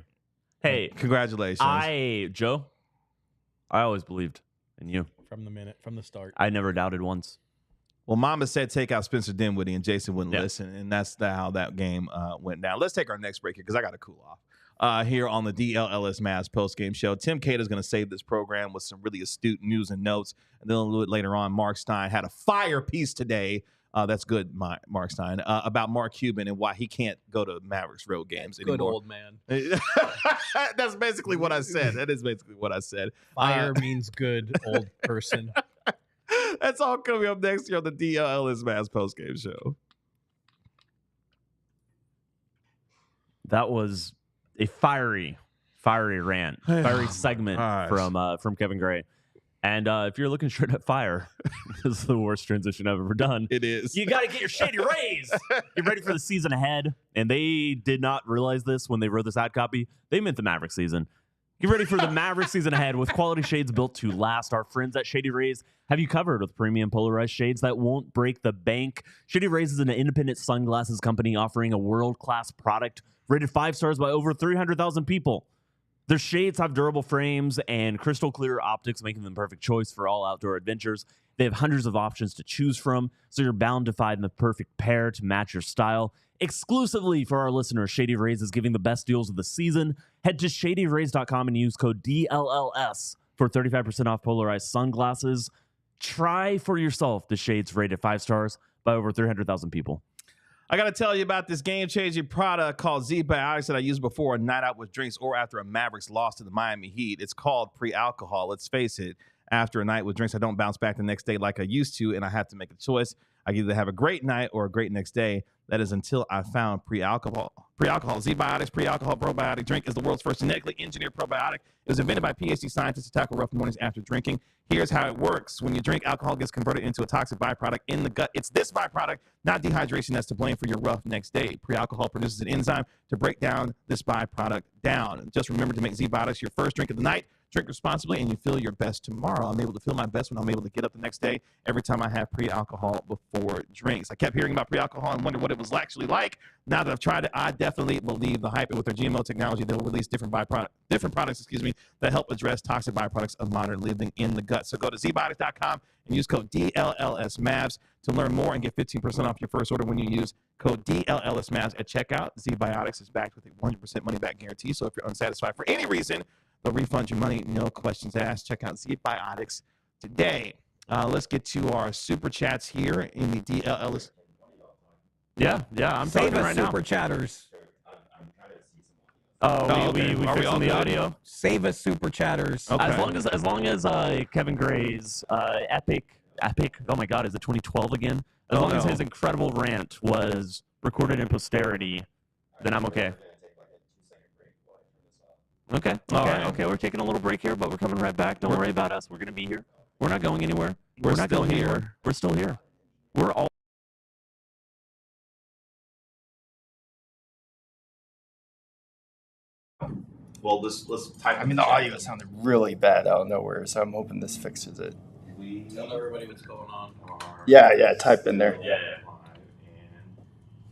B: Hey,
A: congratulations.
B: Joe, I always believed in you.
C: From the start.
B: I never doubted once.
A: Well, Mama said take out Spencer Dinwiddie, and Jason wouldn't listen, and that's how that game went down. Let's take our next break here because I got to cool off here on the DLLS Mavericks postgame show. Tim Cato is going to save this program with some really astute news and notes, and then a little bit later on, Marc Stein had a fire piece today. That's good, Marc Stein, about Mark Cuban and why he can't go to Mavericks road games anymore.
C: Good old man.
A: That's basically what I said. That is basically what I said.
C: Fire means good old person.
A: That's all coming up next here on the DLLS Mavericks postgame show.
B: That was a fiery rant, fiery segment from Kevin Gray. And if you're looking straight at fire, this is the worst transition I've ever done.
A: It is.
B: You got to get your shady rays. Get ready for the season ahead. And they did not realize this when they wrote this ad copy. They meant the Maverick season. Get ready for the Maverick season ahead with quality shades built to last. Our friends at Shady Rays have you covered with premium polarized shades that won't break the bank. Shady Rays is an independent sunglasses company offering a world-class product rated 5 stars by over 300,000 people. Their shades have durable frames and crystal clear optics, making them the perfect choice for all outdoor adventures. They have hundreds of options to choose from, so you're bound to find the perfect pair to match your style. Exclusively for our listeners, Shady Rays is giving the best deals of the season. Head to shadyrays.com and use code DLLS for 35% off polarized sunglasses. Try for yourself the shades rated 5 stars by over 300,000 people.
A: I got to tell you about this game-changing product called Z-Biotics that I used before a night out with drinks or after a Mavericks loss to the Miami Heat. It's called pre-alcohol. Let's face it, after a night with drinks, I don't bounce back the next day like I used to, and I have to make a choice. I can either have a great night or a great next day. That is until I found pre-alcohol. Pre-alcohol, Z-Biotics, pre-alcohol probiotic drink is the world's first genetically engineered probiotic. It was invented by PhD scientists to tackle rough mornings after drinking. Here's how it works. When you drink, alcohol gets converted into a toxic byproduct in the gut. It's this byproduct, not dehydration, that's to blame for your rough next day. Pre-alcohol produces an enzyme to break down this byproduct down. Just remember to make Z-Biotics your first drink of the night. Drink responsibly, and you feel your best tomorrow. I'm able to feel my best when I'm able to get up the next day every time I have pre-alcohol before drinks. I kept hearing about pre-alcohol and wondered what it was actually like. Now that I've tried it, I definitely believe the hype. And with their GMO technology, they'll release different products, that help address toxic byproducts of modern living in the gut. So go to zbiotics.com and use code DLLSMAVS to learn more and get 15% off your first order when you use code DLLSMAVS at checkout. Z-Biotics is backed with a 100% money-back guarantee. So if you're unsatisfied for any reason, they'll refund your money, no questions asked. Check out Z-Biotics today. Let's get to our super chats here in the DLLS.
B: Yeah, I'm
C: Save
B: talking
C: us
B: right now.
C: super chatters.
B: Oh, we
A: okay. Are we
B: fixing
A: all
B: the
A: good?
B: audio?
C: Save us, super chatters.
A: Okay.
B: As long as Kevin Gray's epic. Oh my God, is it 2012 again? As long as his incredible rant was recorded in posterity, then I'm okay. Okay. We're taking a little break here, but we're coming right back. Don't worry about us. We're gonna be here. We're not going anywhere. We're not
A: still
B: going
A: here.
B: anywhere. We're still here. We're all.
A: Well, let's type.
E: I mean, the audio sounded really bad out of nowhere, so I'm hoping this fixes it.
C: Tell everybody what's going on.
E: Yeah, type in there.
A: Yeah.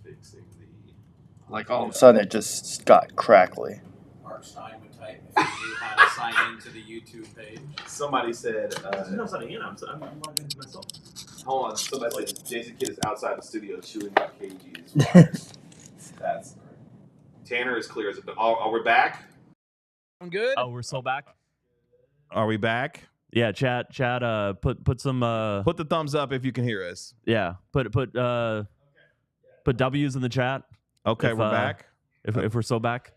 A: Fixing the.
E: Like all of a sudden, it just got crackly.
C: Marc Stein would type if you knew how to sign into the YouTube page.
A: Somebody said.
B: I'm signing in. I'm logged into myself.
A: Hold on. Somebody said Jason Kidd is outside the studio chewing up KG's. That's Tanner is clear as a. Are we back?
C: I'm good.
B: Oh, we're still back.
A: Are we back?
B: Yeah, chat. Put some.
A: Put the thumbs up if you can hear us.
B: Yeah, put W's in the chat.
A: Okay,
B: If,
A: we're back.
B: If we're so back.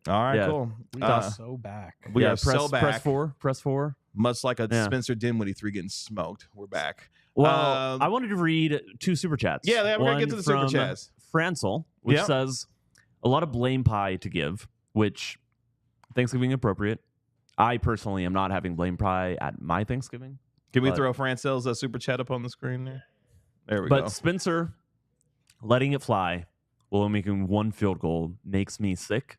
A: All right,
B: yeah.
A: cool.
C: We are so back.
A: We
B: Yeah,
A: are so back.
B: Press four.
A: Much like a
B: Yeah.
A: Spencer Dinwiddie 3 getting smoked. We're back.
B: Well, I wanted to read 2 super chats.
A: Yeah, we're going to get to the super
B: from
A: chats.
B: Francel, which
A: Yep.
B: says, a lot of blame pie to give, which Thanksgiving appropriate. I personally am not having blame pie at my Thanksgiving.
A: Can we
B: but-
A: throw Francel's super chat up on the screen there? There we
B: But
A: go.
B: Spencer letting it fly while making 1 field goal makes me sick.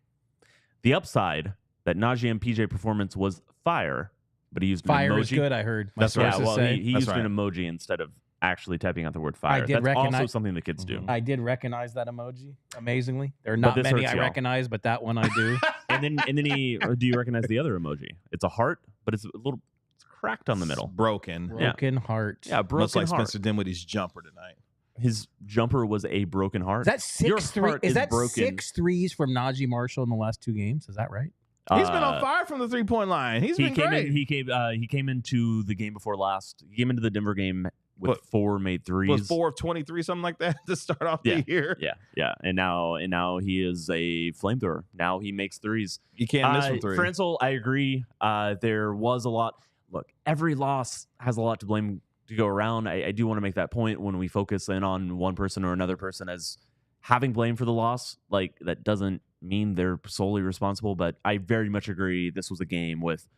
B: The upside that Naji and PJ performance was fire, but he used an
C: Fire
B: emoji.
C: is good, I heard. My
A: That's right.
B: Yeah,
C: sources
B: well,
C: say.
B: he
A: That's
B: used
A: right.
B: an emoji instead of actually typing out the word fire.
C: did
B: That's also
C: recognize-
B: something the kids do.
C: I did recognize that emoji. Amazingly, there are not
B: this
C: many
B: hurts
C: I
B: y'all.
C: recognize, but that one I do.
B: And then do you recognize the other emoji? It's a heart, but it's it's cracked on the middle.
A: Broken.
C: Broken heart.
B: Yeah, broken
A: Much like
B: heart.
A: Spencer Dinwiddie's jumper tonight.
B: His jumper was a broken heart.
C: Is that
B: Your
C: 6-3?
B: heart
C: Is that
B: broken.
C: 6 threes from Naji Marshall in the last 2 games? Is that right?
A: He's been on fire from the 3-point line. He's
B: He
A: been
B: came
A: great.
B: in. He came into the game before last. He came into the Denver game with
A: What?
B: 4 made threes.
A: Was 4 of 23, something like that, to start off the year.
B: Yeah, and now he is a flamethrower. Now he makes threes.
A: You can't miss from 3.
B: Francel, I agree. There was a lot. Look, every loss has a lot to blame to go around. I do want to make that point when we focus in on one person or another person as having blame for the loss. Like, that doesn't mean they're solely responsible, but I very much agree this was a game with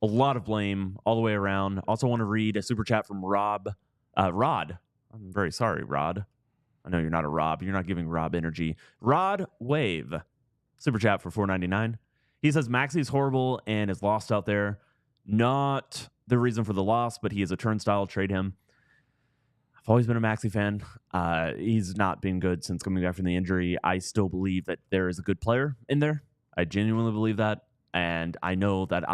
B: a lot of blame all the way around. Also want to read a super chat from Rod. I'm very sorry, Rod. I know you're not a Rob. You're not giving Rob energy. Rod Wave. Super chat for $4.99. He says Maxi's horrible and is lost out there. Not the reason for the loss, but he is a turnstile. Trade him. I've always been a Maxi fan. He's not been good since coming back from the injury. I still believe that there is a good player in there. I genuinely believe that. And I know that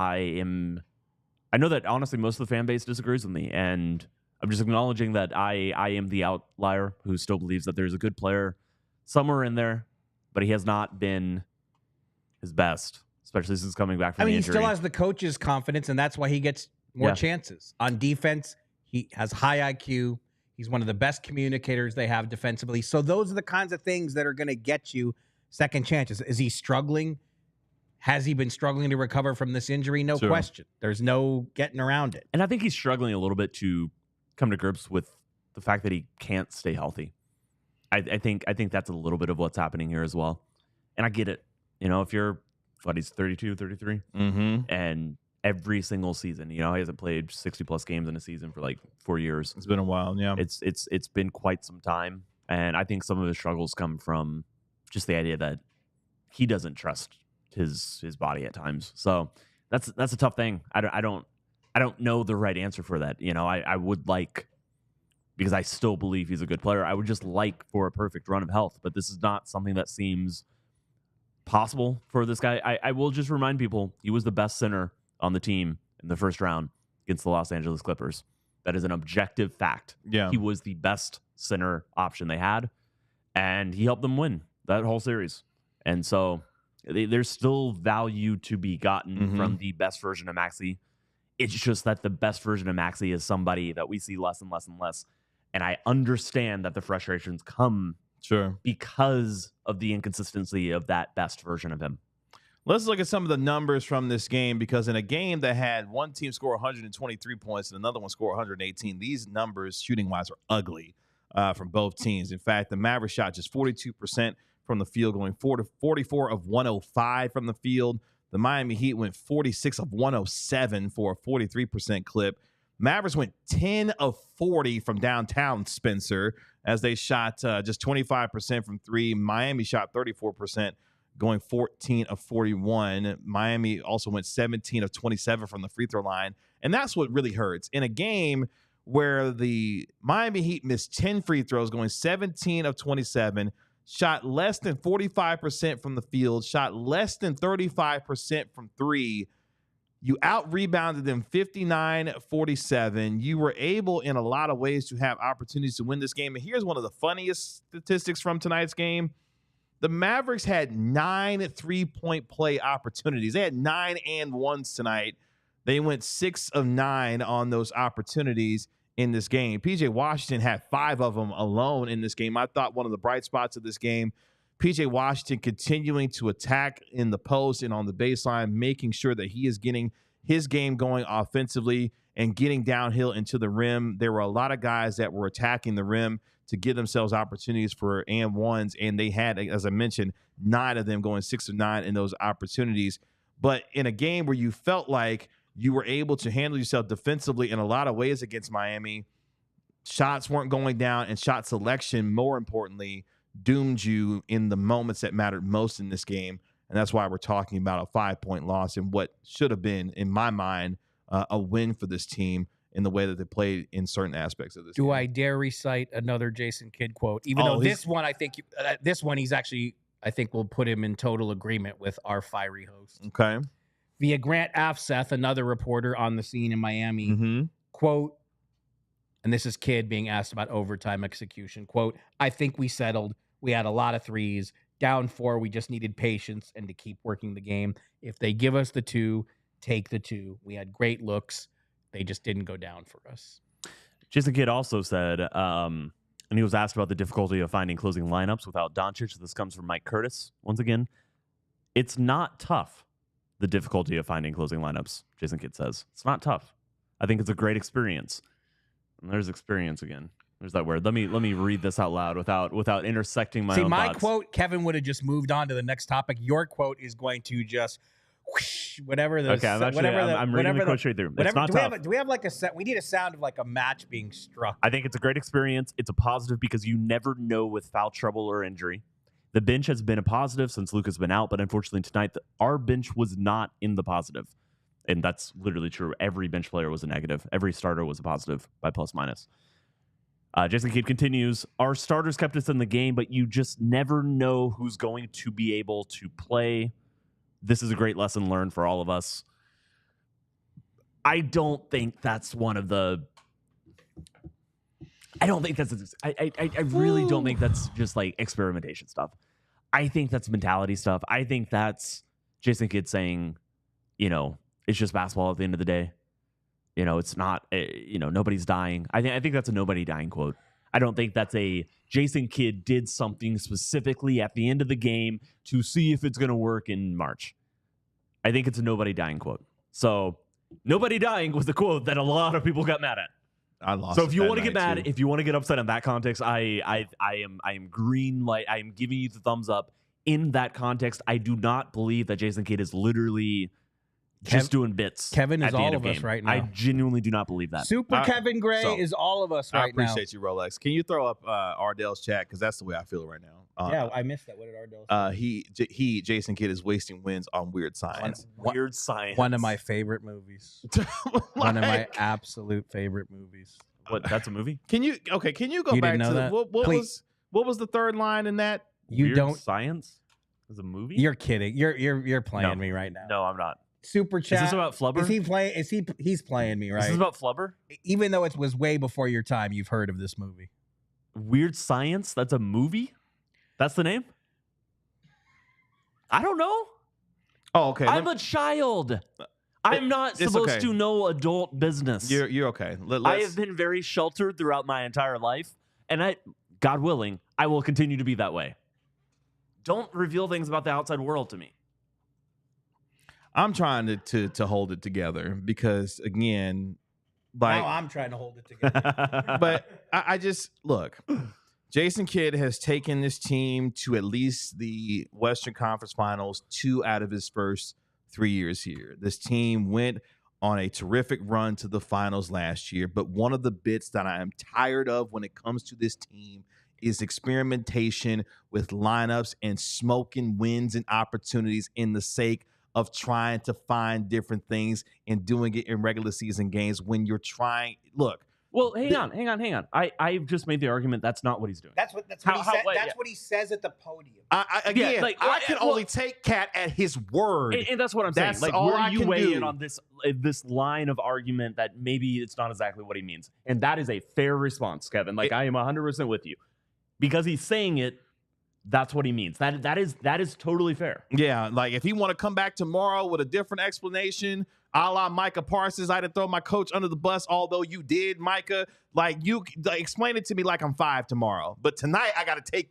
B: honestly most of the fan base disagrees with me. And I'm just acknowledging that I am the outlier who still believes that there's a good player somewhere in there, but he has not been his best, especially since coming back from the
C: He
B: injury.
C: still has the coach's confidence, and that's why he gets more chances. On defense, he has high IQ. He's one of the best communicators they have defensively. So those are the kinds of things that are going to get you second chances. Is he struggling? Has he been struggling to recover from this injury? No question. There's no getting around it.
B: And I think he's struggling a little bit to come to grips with the fact that he can't stay healthy. I think that's a little bit of what's happening here as well. And I get it. You know, if you're, he's 32, 33, and every single season, he hasn't played 60-plus games in a season for like 4 years.
A: It's been a while, yeah.
B: It's been quite some time. And I think some of his struggles come from just the idea that he doesn't trust his body at times. So that's a tough thing. I don't know the right answer for that. I would like, because I still believe he's a good player, I would just like for a perfect run of health, but this is not something that seems possible for this guy. I will just remind people, he was the best center on the team in the first round against the Los Angeles Clippers. That is an objective fact.
A: Yeah.
B: He was the best center option they had, and he helped them win that whole series. And so there's still value to be gotten from the best version of Maxi. It's just that the best version of Maxi is somebody that we see less and less and less. And I understand that the frustrations come because of the inconsistency of that best version of him.
A: Let's look at some of the numbers from this game, because in a game that had one team score 123 points and another one score 118, these numbers shooting-wise are ugly from both teams. In fact, the Mavericks shot just 42% from the field, going 44 of 105 from the field. The Miami Heat went 46 of 107 for a 43% clip. Mavericks went 10 of 40 from downtown, Spencer, as they shot just 25% from three. Miami shot 34%. Going 14 of 41. Miami also went 17 of 27 from the free throw line. And that's what really hurts. In a game where the Miami Heat missed 10 free throws, going 17 of 27, shot less than 45% from the field, shot less than 35% from three, you out-rebounded them 59-47. You were able, in a lot of ways, to have opportunities to win this game. And here's one of the funniest statistics from tonight's game. The Mavericks had 9 3-point play opportunities. They had 9 and 1s tonight. They went 6 of 9 on those opportunities in this game. PJ Washington had 5 of them alone in this game. I thought one of the bright spots of this game, PJ Washington continuing to attack in the post and on the baseline, making sure that he is getting his game going offensively and getting downhill into the rim. There were a lot of guys that were attacking the rim to give themselves opportunities for and ones, and they had, as I mentioned, 9 of them going 6 of 9 in those opportunities. But in a game where you felt like you were able to handle yourself defensively in a lot of ways against Miami, shots weren't going down, and shot selection, more importantly, doomed you in the moments that mattered most in this game. And that's why we're talking about a 5-point loss in what should have been, in my mind, a win for this team in the way that they played in certain aspects of this game.
C: Do I dare recite another Jason Kidd quote? Even though this one, I think this one, he's actually, I think we'll put him in total agreement with our fiery host.
A: Okay.
C: Via Grant Afseth, another reporter on the scene in Miami, quote, and this is Kidd being asked about overtime execution, quote, "I think we settled. We had a lot of threes. Down 4, we just needed patience and to keep working the game. If they give us the 2, take the 2. We had great looks. They just didn't go down for us."
B: Jason Kidd also said, and he was asked about the difficulty of finding closing lineups without Doncic. This comes from Mike Curtis. Once again, it's not tough, the difficulty of finding closing lineups, Jason Kidd says. It's not tough. I think it's a great experience. And there's experience again. There's that word. Let me read this out loud without intersecting my own
C: my
B: thoughts.
C: quote, Kevin would have just moved on to the next topic. Your quote is going to just whoosh, whatever the
B: Okay, I'm reading the quote straight through. It's not tough.
C: Do we have like a set? We need a sound of like a match being struck.
B: I think it's a great experience. It's a positive because you never know with foul trouble or injury. The bench has been a positive since Luka's been out, but unfortunately tonight our bench was not in the positive. And that's literally true. Every bench player was a negative. Every starter was a positive by plus minus. Jason Kidd continues, our starters kept us in the game, but you just never know who's going to be able to play. This is a great lesson learned for all of us. I don't think that's one of the... I don't think that's... I really don't think that's just like experimentation stuff. I think that's mentality stuff. I think that's Jason Kidd saying, you know, it's just basketball at the end of the day. You know, it's not, you know, nobody's dying. I think that's a nobody dying quote. I don't think that's a Jason Kidd did something specifically at the end of the game to see if it's going to work in March. I think it's a nobody dying quote. So nobody dying was the quote that a lot of people got mad at.
A: I lost.
B: So if you want to get mad,
A: too.
B: if you want to get upset in that context, I am green light. I am giving you the thumbs up in that context. I do not believe that Jason Kidd is literally just doing bits.
C: Kevin is
B: at the
C: all
B: end
C: of us
B: game.
C: right now.
B: I genuinely do not believe that.
C: Super Kevin Gray is all of us right now.
A: I appreciate you, Rolex. Can you throw up Ardell's chat? Because that's the way I feel right now.
C: Yeah, I missed that. What did Ardell say?
A: Jason Kidd is wasting wins on Weird Science.
B: Weird Science.
C: One of my favorite movies. One of my absolute favorite movies.
B: What? That's a movie?
A: Can you go back
C: didn't know
A: to
C: that?
A: what was the third line in that?
C: You
B: Weird
C: don't.
B: Science is a movie?
C: You're kidding. You're playing me right now.
B: No, I'm not.
C: Super chat.
B: Is this about Flubber?
C: Is he playing? He's playing me, right?
B: Is this about Flubber?
C: Even though it was way before your time, you've heard of this movie.
B: Weird Science? That's a movie? That's the name? I don't know.
A: Oh, okay.
B: I'm a child. I'm not supposed to know adult business.
A: You're okay.
B: I have been very sheltered throughout my entire life, and God willing, I will continue to be that way. Don't reveal things about the outside world to me.
A: I'm trying to hold it together because, again, like
C: Now I'm trying to hold it together.
A: but I just look. Jason Kidd has taken this team to at least the Western Conference Finals 2 out of his first 3 years here. This team went on a terrific run to the finals last year, but one of the bits that I am tired of when it comes to this team is experimentation with lineups and smoking wins and opportunities in the sake of trying to find different things and doing it in regular season games when you're trying. Look.
B: Well, hang on. I've just made the argument that's not what he's doing.
F: That's what he says at the podium.
A: I can only take Cat at his word.
B: And that's what I'm saying.
A: That's
B: Like,
A: all
B: where
A: I
B: you
A: can
B: weigh
A: do.
B: in on this line of argument that maybe it's not exactly what he means. And that is a fair response, Kevin. Like, I am 100% with you. Because he's saying it, that's what he means. That is totally fair.
A: Yeah, like if he want to come back tomorrow with a different explanation, a la Micah Parsons, I didn't throw my coach under the bus, although you did, Micah. Like, you explain it to me like I'm 5 tomorrow. But tonight I got to take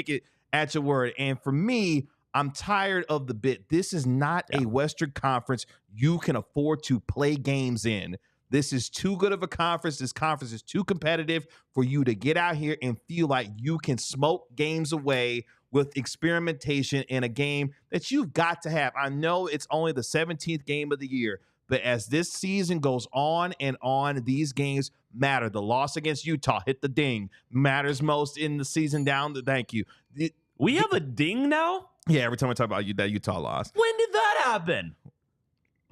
A: it at your word. And for me, I'm tired of the bit. This is not a Western Conference you can afford to play games in. This is too good of a conference. This conference is too competitive for you to get out here and feel like you can smoke games away with experimentation in a game that you've got to have. I know it's only the 17th game of the year, but as this season goes on and on, these games matter. The loss against Utah, hit the ding, matters most in the season down. Thank you.
B: We have a ding now?
A: Yeah, every time I talk about that Utah loss.
B: When did that happen?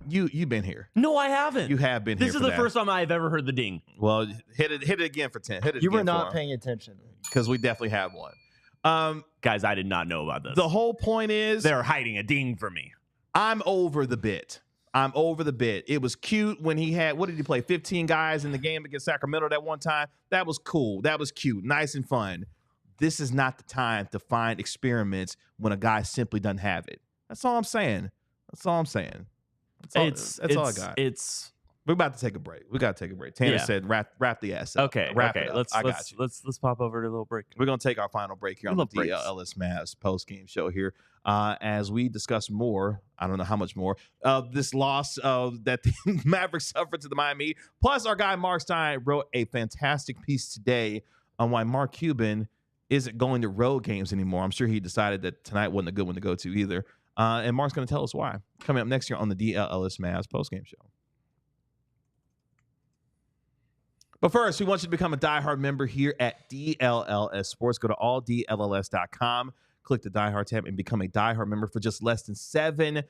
A: You've been here.
B: No, I haven't.
A: You have been here.
B: This is the first time I've ever heard the ding.
A: Well, hit it again for 10. Hit it.
F: You were
A: again
F: not paying attention
A: because we definitely have one.
B: Guys, I did not know about this.
A: The whole point is
B: they're hiding a ding for me.
A: I'm over the bit. It was cute when he had, what did he play? 15 guys in the game against Sacramento that one time. That was cool. That was cute. Nice and fun. This is not the time to find experiments when a guy simply doesn't have it. That's all I'm saying. That's all I got. We're about to take a break. We got to take a break. Tanner said, "Wrap the ass up."
B: Okay.
A: Wrap it up.
B: Let's pop over to a little break.
A: We're gonna take our final break here on the DLLS Mavericks post-game show here as we discuss more. I don't know how much more of this loss that the Mavericks suffered to the Miami Heat. Plus, our guy Marc Stein wrote a fantastic piece today on why Mark Cuban isn't going to road games anymore. I'm sure he decided that tonight wasn't a good one to go to either. And Mark's going to tell us why. Coming up next year on the DLLS Mavericks post-game show. But first, we want you to become a diehard member here at DLLS Sports. Go to alldlls.com, click the diehard tab, and become a diehard member for just less than $7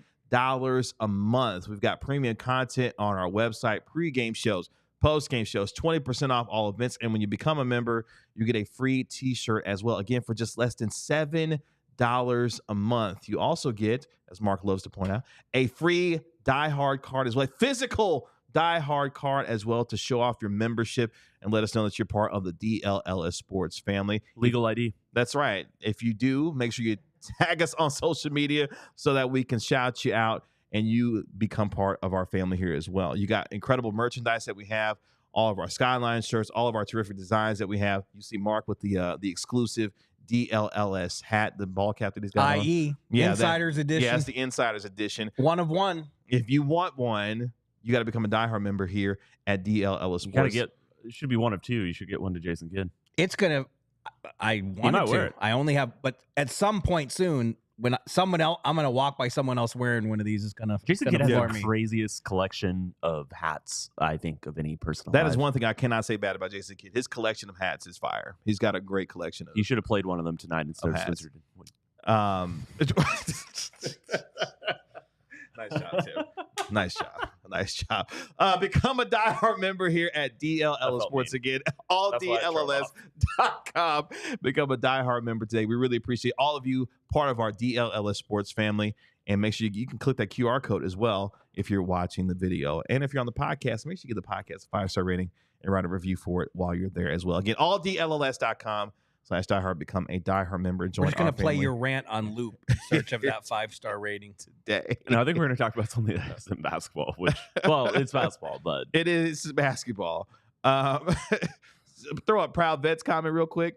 A: a month. We've got premium content on our website, pre-game shows, post-game shows, 20% off all events. And when you become a member, you get a free t-shirt as well. Again, for just less than $7 a month. You also get, as Marc loves to point out, a free diehard card as well, a physical diehard card as well to show off your membership and let us know that you're part of the DLLS Sports family.
B: Legal ID.
A: That's right. If you do, make sure you tag us on social media so that we can shout you out and you become part of our family here as well. You got incredible merchandise that we have, all of our Skyline shirts, all of our terrific designs that we have. You see Marc with the exclusive DLLS hat, the ball cap that he's got
C: i.e.
A: on.
C: Insiders edition.
A: Yeah, it's the Insiders edition.
C: One of one.
A: If you want one, you got to become a diehard member here at DLLS Sports.
B: It should be one of two. You should get one to Jason Kidd.
C: It's gonna. I wanted to.
B: Wear it.
C: I only have, but at some point soon, when someone else, I'm gonna walk by someone else wearing one of these. Is gonna.
B: Jason
C: gonna
B: Kidd has
C: floor
B: the
C: me.
B: craziest collection of hats, I think, of any person.
A: That
B: alive.
A: is one thing I cannot say bad about Jason Kidd. His collection of hats is fire. He's got a great collection of.
B: You should have played one of them tonight instead of
A: hats.
B: Spencer Dinwiddie.
A: Nice job, Tim. Nice job. Become a diehard member here at DLLS Sports again. AllDLLS.com. Become a diehard member today. We really appreciate all of you, part of our DLLS Sports family. And make sure you can click that QR code as well if you're watching the video. And if you're on the podcast, make sure you give the podcast a 5-star rating and write a review for it while you're there as well. Again, alldlls.com/diehard. Become a diehard member. Join
C: We're just gonna
A: our
C: play
A: family
C: your rant on loop in search of that 5-star rating.
A: today.
B: No, I think we're going to talk about something that's in basketball, which, well, it's basketball, but
A: It is basketball. Throw up Proud Vets comment real quick.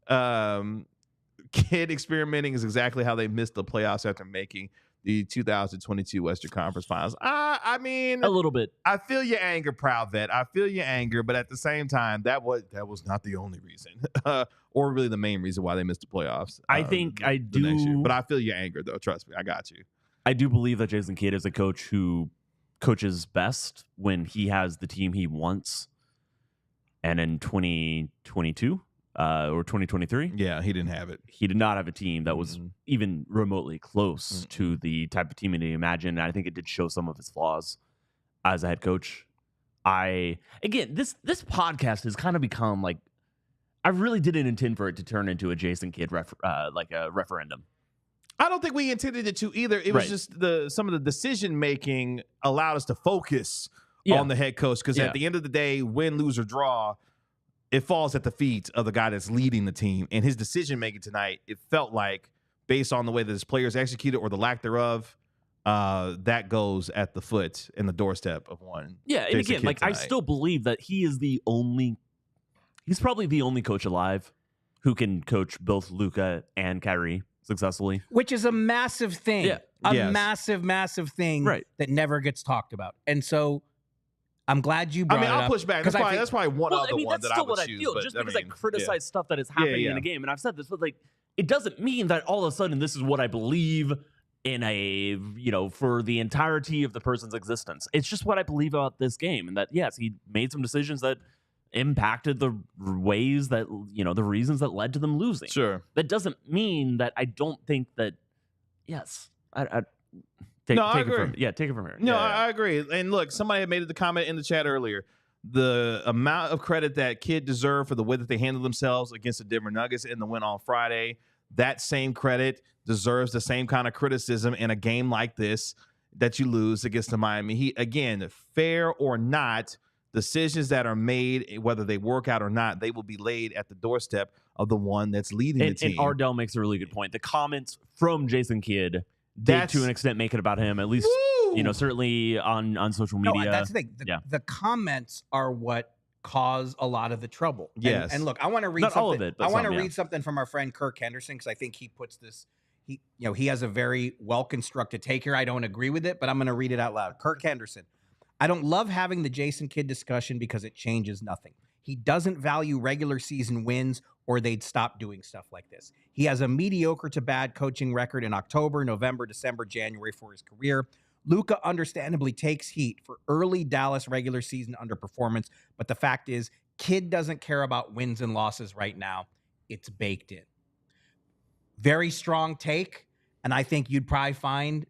A: Kid experimenting is exactly how they missed the playoffs after making the 2022 Western Conference Finals. I mean,
B: A little bit.
A: I feel your anger, proud vet. I feel your anger, but at the same time, that was not the only reason, or really the main reason why they missed the playoffs.
B: I think I
A: the next year.
B: do.
A: But I feel your anger, though. Trust me, I got you.
B: I do believe that Jason Kidd is a coach who coaches best when he has the team he wants. And in 2022 or 2023,
A: Yeah, he didn't have it.
B: he did not have a team that was even remotely close to the type of team that he imagined. And I think it did show some of his flaws as a head coach. This podcast has kind of become like, I really didn't intend for it to turn into a Jason Kidd like a referendum.
A: I don't think we intended it to either. It was
B: Right.
A: just some of the decision making allowed us to focus
B: Yeah.
A: on the head coach, because
B: Yeah.
A: at the end of the day, win, lose, or draw, it falls at the feet of the guy that's leading the team. And his decision making tonight, it felt like, based on the way that his players executed or the lack thereof, that goes at the foot and the doorstep of one.
B: Yeah, and
A: Jason
B: again,
A: Kidd
B: like I
A: tonight.
B: still believe that he's probably the only coach alive who can coach both Luka and Kyrie successfully.
C: Which is a massive thing.
B: Yeah.
C: A
A: Yes.
C: massive thing
B: Right.
C: that never gets talked about. And so I'm glad you brought
A: I mean,
C: it
A: I'll
C: up.
A: push back.
C: 'cause
A: That's
C: I think-
A: that's probably one other one
B: that's
A: that I
B: still
A: would
B: what I
A: choose.
B: feel.
A: But,
B: Just
A: I
B: because
A: mean,
B: I criticize
A: yeah.
B: stuff that is happening
A: yeah.
B: in a game, and I've said this, but like, it doesn't mean that all of a sudden this is what I believe in for the entirety of the person's existence. It's just what I believe about this game, and that yes, he made some decisions that impacted the ways that the reasons that led to them losing.
A: Sure.
B: That doesn't mean that I don't think that. Yes, I
A: No,
B: take
A: I
B: it from
A: agree.
B: take it from here.
A: No,
B: Yeah,
A: I agree. And look, somebody had made the comment in the chat earlier. The amount of credit that Kidd deserved for the way that they handled themselves against the Denver Nuggets in the win on Friday, that same credit deserves the same kind of criticism in a game like this that you lose against the Miami Heat. Again, fair or not, decisions that are made, whether they work out or not, they will be laid at the doorstep of the one that's leading the
B: and
A: team.
B: Ardell makes a really good point. The comments from Jason Kidd did
A: That's-
B: to an extent make it about him, at least
A: Woo!
B: certainly on social
C: No,
B: media.
C: that's the thing. The comments are what cause a lot of the trouble.
A: Yes.
C: And look, I want to read
B: Not
C: something.
B: all of it, but
C: I want to
B: some, yeah.
C: read something from our friend Kirk Henderson, because I think he puts this. He has a very well constructed take here. I don't agree with it, but I'm going to read it out loud. Kirk Henderson. I don't love having the Jason Kidd discussion because it changes nothing. He doesn't value regular season wins, or they'd stop doing stuff like this. He has a mediocre to bad coaching record in October, November, December, January for his career. Luka understandably takes heat for early Dallas regular season underperformance, but the fact is, Kidd doesn't care about wins and losses right now. It's baked in. Very strong take, and I think you'd probably find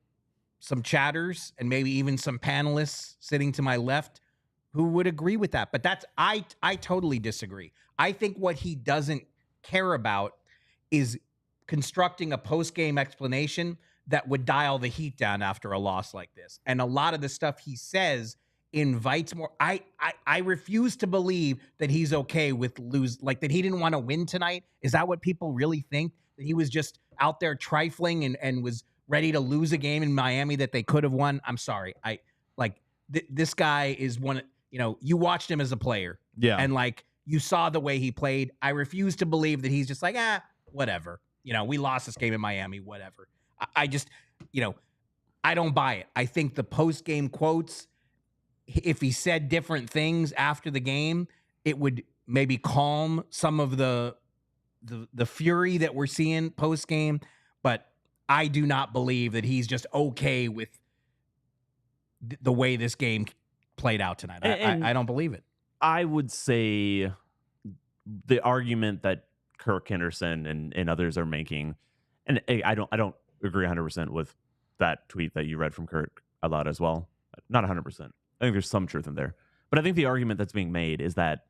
C: some chatters and maybe even some panelists sitting to my left who would agree with that. But I totally disagree. I think what he doesn't care about is constructing a post-game explanation that would dial the heat down after a loss like this. And a lot of the stuff he says invites more. I refuse to believe that he's okay with that he didn't want to win tonight. Is that what people really think? That he was just out there trifling and was ready to lose a game in Miami that they could have won? I'm sorry. This guy is one, you watched him as a player.
A: Yeah.
C: And you saw the way he played. I refuse to believe that he's just like, whatever. We lost this game in Miami, whatever. I just, I don't buy it. I think the post-game quotes, if he said different things after the game, it would maybe calm some of the fury that we're seeing post-game. But I do not believe that he's just okay with the way this game played out tonight. I don't believe it.
B: I would say the argument that Kirk Henderson and others are making, and I don't agree 100% with that tweet that you read from Kirk a lot as well. Not 100%. I think there's some truth in there. But I think the argument that's being made is that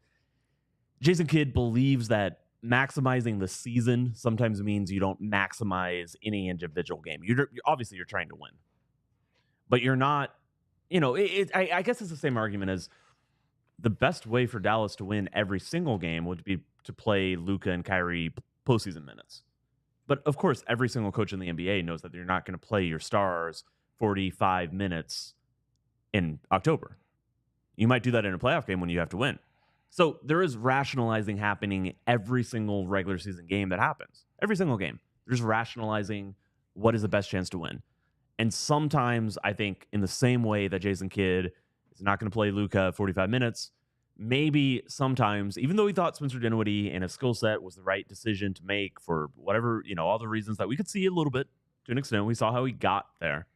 B: Jason Kidd believes that maximizing the season sometimes means you don't maximize any individual game. You're obviously trying to win, but you're not. I guess it's the same argument as the best way for Dallas to win every single game would be to play Luka and Kyrie postseason minutes. But of course, every single coach in the NBA knows that you're not going to play your stars 45 minutes in October. You might do that in a playoff game when you have to win. So there is rationalizing happening every single regular season game that happens. Every single game. There's rationalizing what is the best chance to win. And sometimes I think in the same way that Jason Kidd is not going to play Luka 45 minutes, maybe sometimes, even though he thought Spencer Dinwiddie and his skill set was the right decision to make for whatever, all the reasons that we could see a little bit to an extent, we saw how he got there.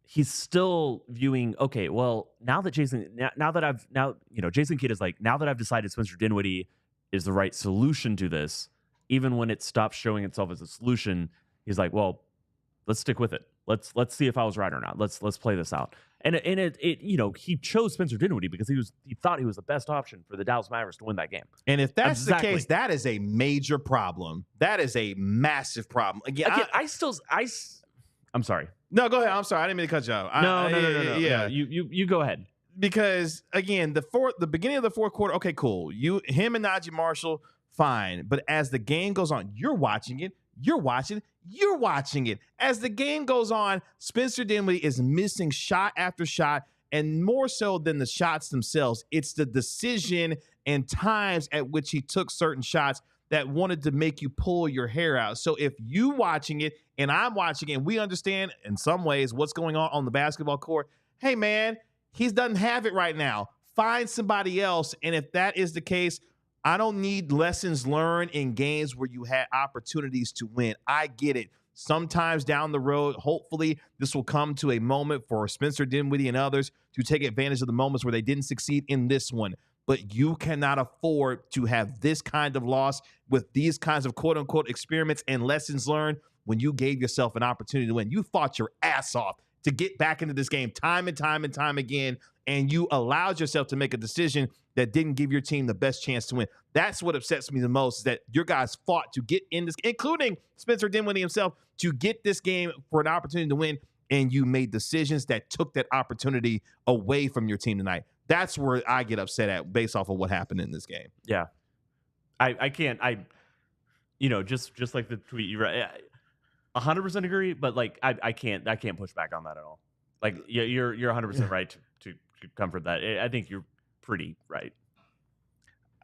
B: He's still viewing, okay, well, Jason Kidd is like, now that I've decided Spencer Dinwiddie is the right solution to this, even when it stops showing itself as a solution, he's like, well, let's stick with it. Let's see if I was right or not. Let's play this out. And he chose Spencer Dinwiddie because he thought he was the best option for the Dallas Mavericks to win that game.
A: And if that's the case, that is a major problem. That is a massive problem. Again,
B: I'm sorry.
A: No, go ahead. I'm sorry. I didn't mean to cut you off.
B: No.
A: Yeah,
B: you go ahead.
A: Because again, the beginning of the fourth quarter, okay, cool. Him and Naji Marshall, fine. But as the game goes on, you're watching it. As the game goes on, Spencer Dinwiddie is missing shot after shot, and more so than the shots themselves, it's the decision and times at which he took certain shots that wanted to make you pull your hair out. So if you watching it and I'm watching it, and we understand in some ways what's going on the basketball court, hey man, he doesn't have it right now. Find somebody else. And if that is the case, I don't need lessons learned in games where you had opportunities to win. I get it. Sometimes down the road, hopefully this will come to a moment for Spencer Dinwiddie and others to take advantage of the moments where they didn't succeed in this one. But you cannot afford to have this kind of loss with these kinds of quote-unquote experiments and lessons learned when you gave yourself an opportunity to win. You fought your ass off to get back into this game time and time again, and you allowed yourself to make a decision that didn't give your team the best chance to win. That's what upsets me the most, is that your guys fought to get in this, including Spencer Dinwiddie himself, to get this game for an opportunity to win, and you made decisions that took that opportunity away from your team tonight. That's where I get upset at based off of what happened in this game.
B: Yeah. I can't, just like the tweet you read, 100% agree, but like I can't push back on that at all. Like you're 100% right to comfort that. I think you're pretty right.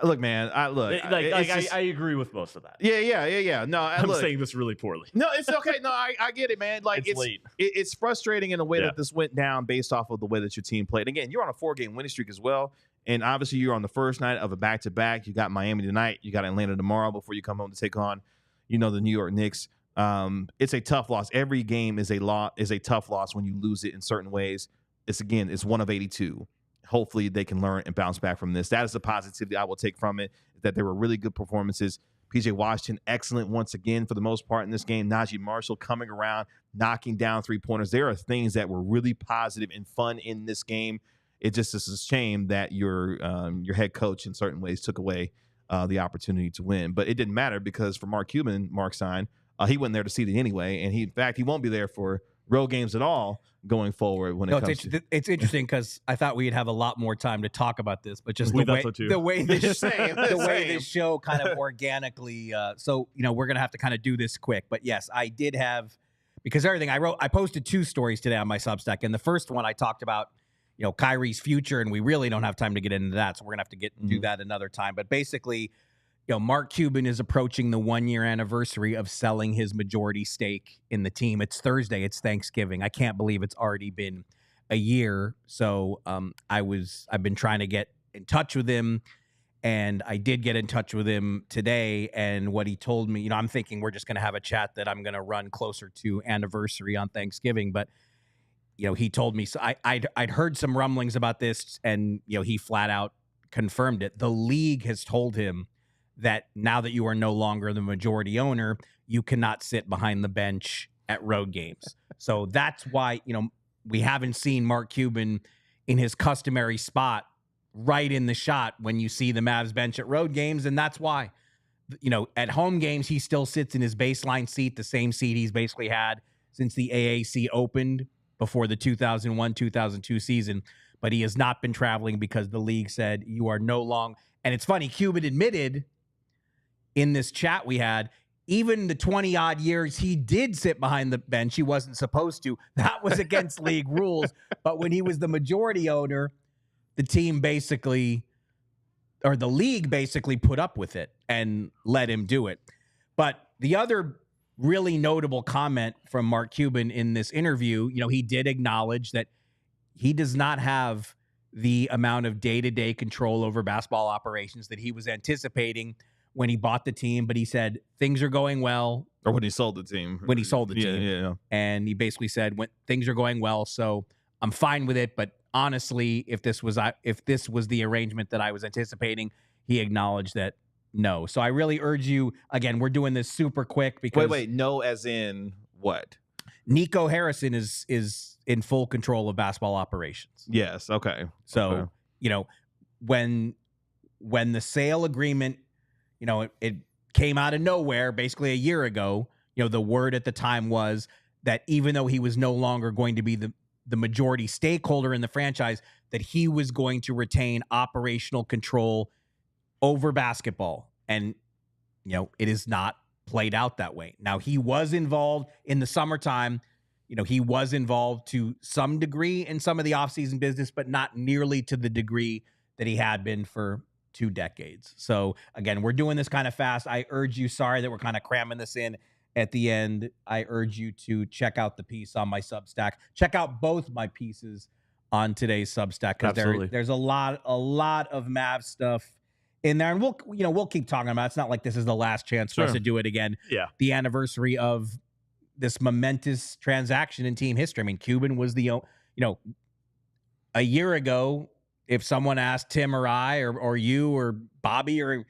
A: Look, man, I
B: agree with most of that.
A: Yeah. No,
B: I'm saying this really poorly.
A: No, it's okay. No, I get it, man. Like
B: it's late.
A: It's frustrating in a way that this went down based off of the way that your team played. Again, you're on a 4-game winning streak as well. And obviously you're on the first night of a back-to-back. You got Miami tonight. You got Atlanta tomorrow before you come home to take on, the New York Knicks. It's a tough loss. Every game is a tough loss when you lose it in certain ways. It's one of 82. Hopefully they can learn and bounce back from this. That is the positivity I will take from it, that there were really good performances. PJ Washington, excellent once again for the most part in this game. Naji Marshall coming around, knocking down three-pointers. There are things that were really positive and fun in this game. It just is a shame that your head coach in certain ways took away the opportunity to win. But it didn't matter because for Marc Cuban, Stein, he wasn't there to see it anyway. And in fact, he won't be there for road games at all going forward when it comes to
C: it's interesting because I thought we'd have a lot more time to talk about this, but just the way this show kind of organically so we're gonna have to kind of do this quick. But yes, I did have, because everything I posted 2 stories today on my Substack, and the first one I talked about Kyrie's future, and we really don't have time to get into that, so we're gonna have to do that another time. But basically, Marc Cuban is approaching the 1-year anniversary of selling his majority stake in the team. It's Thursday. It's Thanksgiving. I can't believe it's already been a year. So I've been trying to get in touch with him, and I did get in touch with him today. And what he told me, I'm thinking we're just going to have a chat that I'm going to run closer to anniversary on Thanksgiving. But he told me, so I'd heard some rumblings about this, and he flat out confirmed it. The league has told him that now that you are no longer the majority owner, you cannot sit behind the bench at road games. So that's why, we haven't seen Marc Cuban in his customary spot right in the shot when you see the Mavs bench at road games. And that's why, at home games, he still sits in his baseline seat, the same seat he's basically had since the AAC opened before the 2001-2002 season. But he has not been traveling because the league said you are no longer. And it's funny, Cuban admitted in this chat we had, even the 20-odd years he did sit behind the bench, he wasn't supposed to. That was against league rules. But when he was the majority owner, the team basically, or the league basically put up with it and let him do it. But the other really notable comment from Marc Cuban in this interview. You know, he did acknowledge that he does not have the amount of day-to-day control over basketball operations that he was anticipating when he bought the team, but he said things are going well.
A: Or when he sold the team.
C: When he sold the team.
A: Yeah.
C: And he basically said, when things are going well, so I'm fine with it. But honestly, if this was the arrangement that I was anticipating, he acknowledged that no. So I really urge you, again, we're doing this super quick because
A: Wait, no as in what?
C: Nico Harrison is in full control of basketball operations.
A: Yes, okay.
C: So,
A: Okay.
C: you know, when the sale agreement, you know, it came out of nowhere basically a year ago, you know, the word at the time was that even though he was no longer going to be the majority stakeholder in the franchise, that he was going to retain operational control over basketball. And, you know, it is not played out that way. Now, he was involved in the summertime. You know, he was involved to some degree in some of the offseason business, but not nearly to the degree that he had been for 2 decades. So, again, we're doing this kind of fast. I urge you, sorry that we're kind of cramming this in at the end. I urge you to check out the piece on my Substack. Check out both my pieces on today's Substack because there's a lot of Mavs stuff in there, and we'll keep talking about it. It's not like this is the last chance for us to do it again.
B: Yeah.
C: The anniversary of this momentous transaction in team history. I mean, Cuban was a year ago, if someone asked Tim or I or you or Bobby or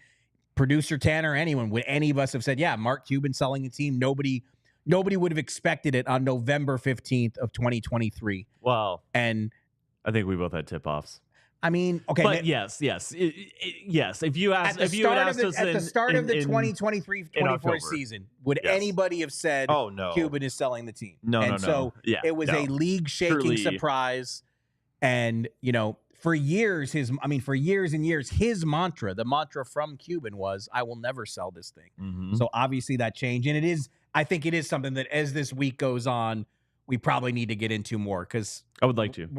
C: producer Tanner or anyone, would any of us have said, yeah, Marc Cuban selling the team? Nobody would have expected it on November 15th of 2023.
B: Well,
C: and
B: I think we both had tip-offs.
C: I mean, okay,
B: but yes. If you asked,
C: at the start of the 2023-24 season, would anybody have said,
A: "Oh no,
C: Cuban is selling the team"?
A: No.
C: So it was a league-shaking surprise, and you know, for years and years, his mantra, the mantra from Cuban was, "I will never sell this thing."
A: Mm-hmm.
C: So obviously that changed, and I think it is something that as this week goes on, we probably need to get into more because
B: I would like to.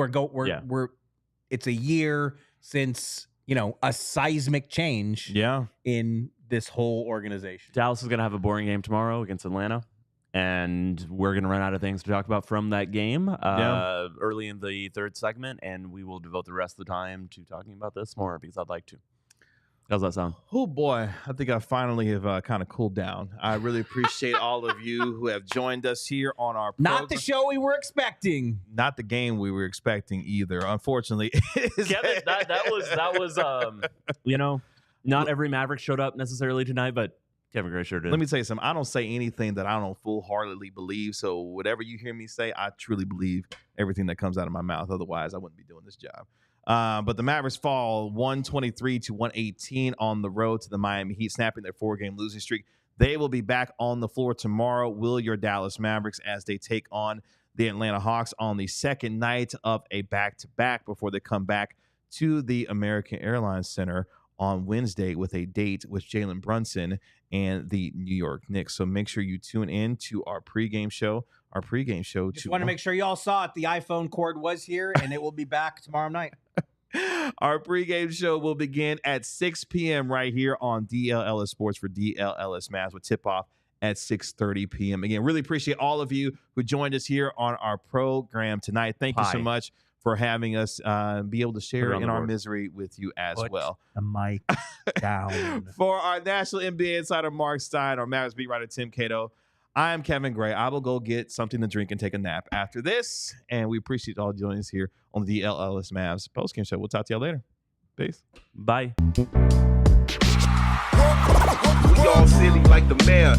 C: It's a year since, you know, a seismic change in this whole organization.
B: Dallas is going to have a boring game tomorrow against Atlanta, and we're going to run out of things to talk about from that game early in the third segment, and we will devote the rest of the time to talking about this more because I'd like to. How's that sound?
A: Oh, boy. I think I finally have kind of cooled down. I really appreciate all of you who have joined us here on our program.
C: Not the show we were expecting.
A: Not the game we were expecting either, unfortunately.
B: Kevin, that was you know, not every Maverick showed up necessarily tonight, but Kevin Gray sure did.
A: Let me tell you something. I don't say anything that I don't full-heartedly believe, so whatever you hear me say, I truly believe everything that comes out of my mouth. Otherwise, I wouldn't be doing this job. But the Mavericks fall 123-118 on the road to the Miami Heat, snapping their 4-game losing streak. They will be back on the floor tomorrow. Will your Dallas Mavericks as they take on the Atlanta Hawks on the second night of a back-to-back before they come back to the American Airlines Center on Wednesday with a date with Jalen Brunson and the New York Knicks. So make sure you tune in to our pregame show.
C: Just want to make sure you all saw it. The iPhone cord was here, and it will be back tomorrow night.
A: Our pregame show will begin at 6 p.m. right here on DLLS Sports for DLLS Mavericks with tip-off at 6:30 p.m. Again, really appreciate all of you who joined us here on our program tonight. Thank you so much for having us be able to share in our misery with you as well.
C: The mic down.
A: For our national NBA insider, Marc Stein, our Mavericks beat writer, Tim Cato, I am Kevin Gray. I will go get something to drink and take a nap after this. And we appreciate all joining us here on the DLLS Mavs postgame show. We'll talk to y'all later. Peace.
B: Bye.
G: We all silly like the mayor.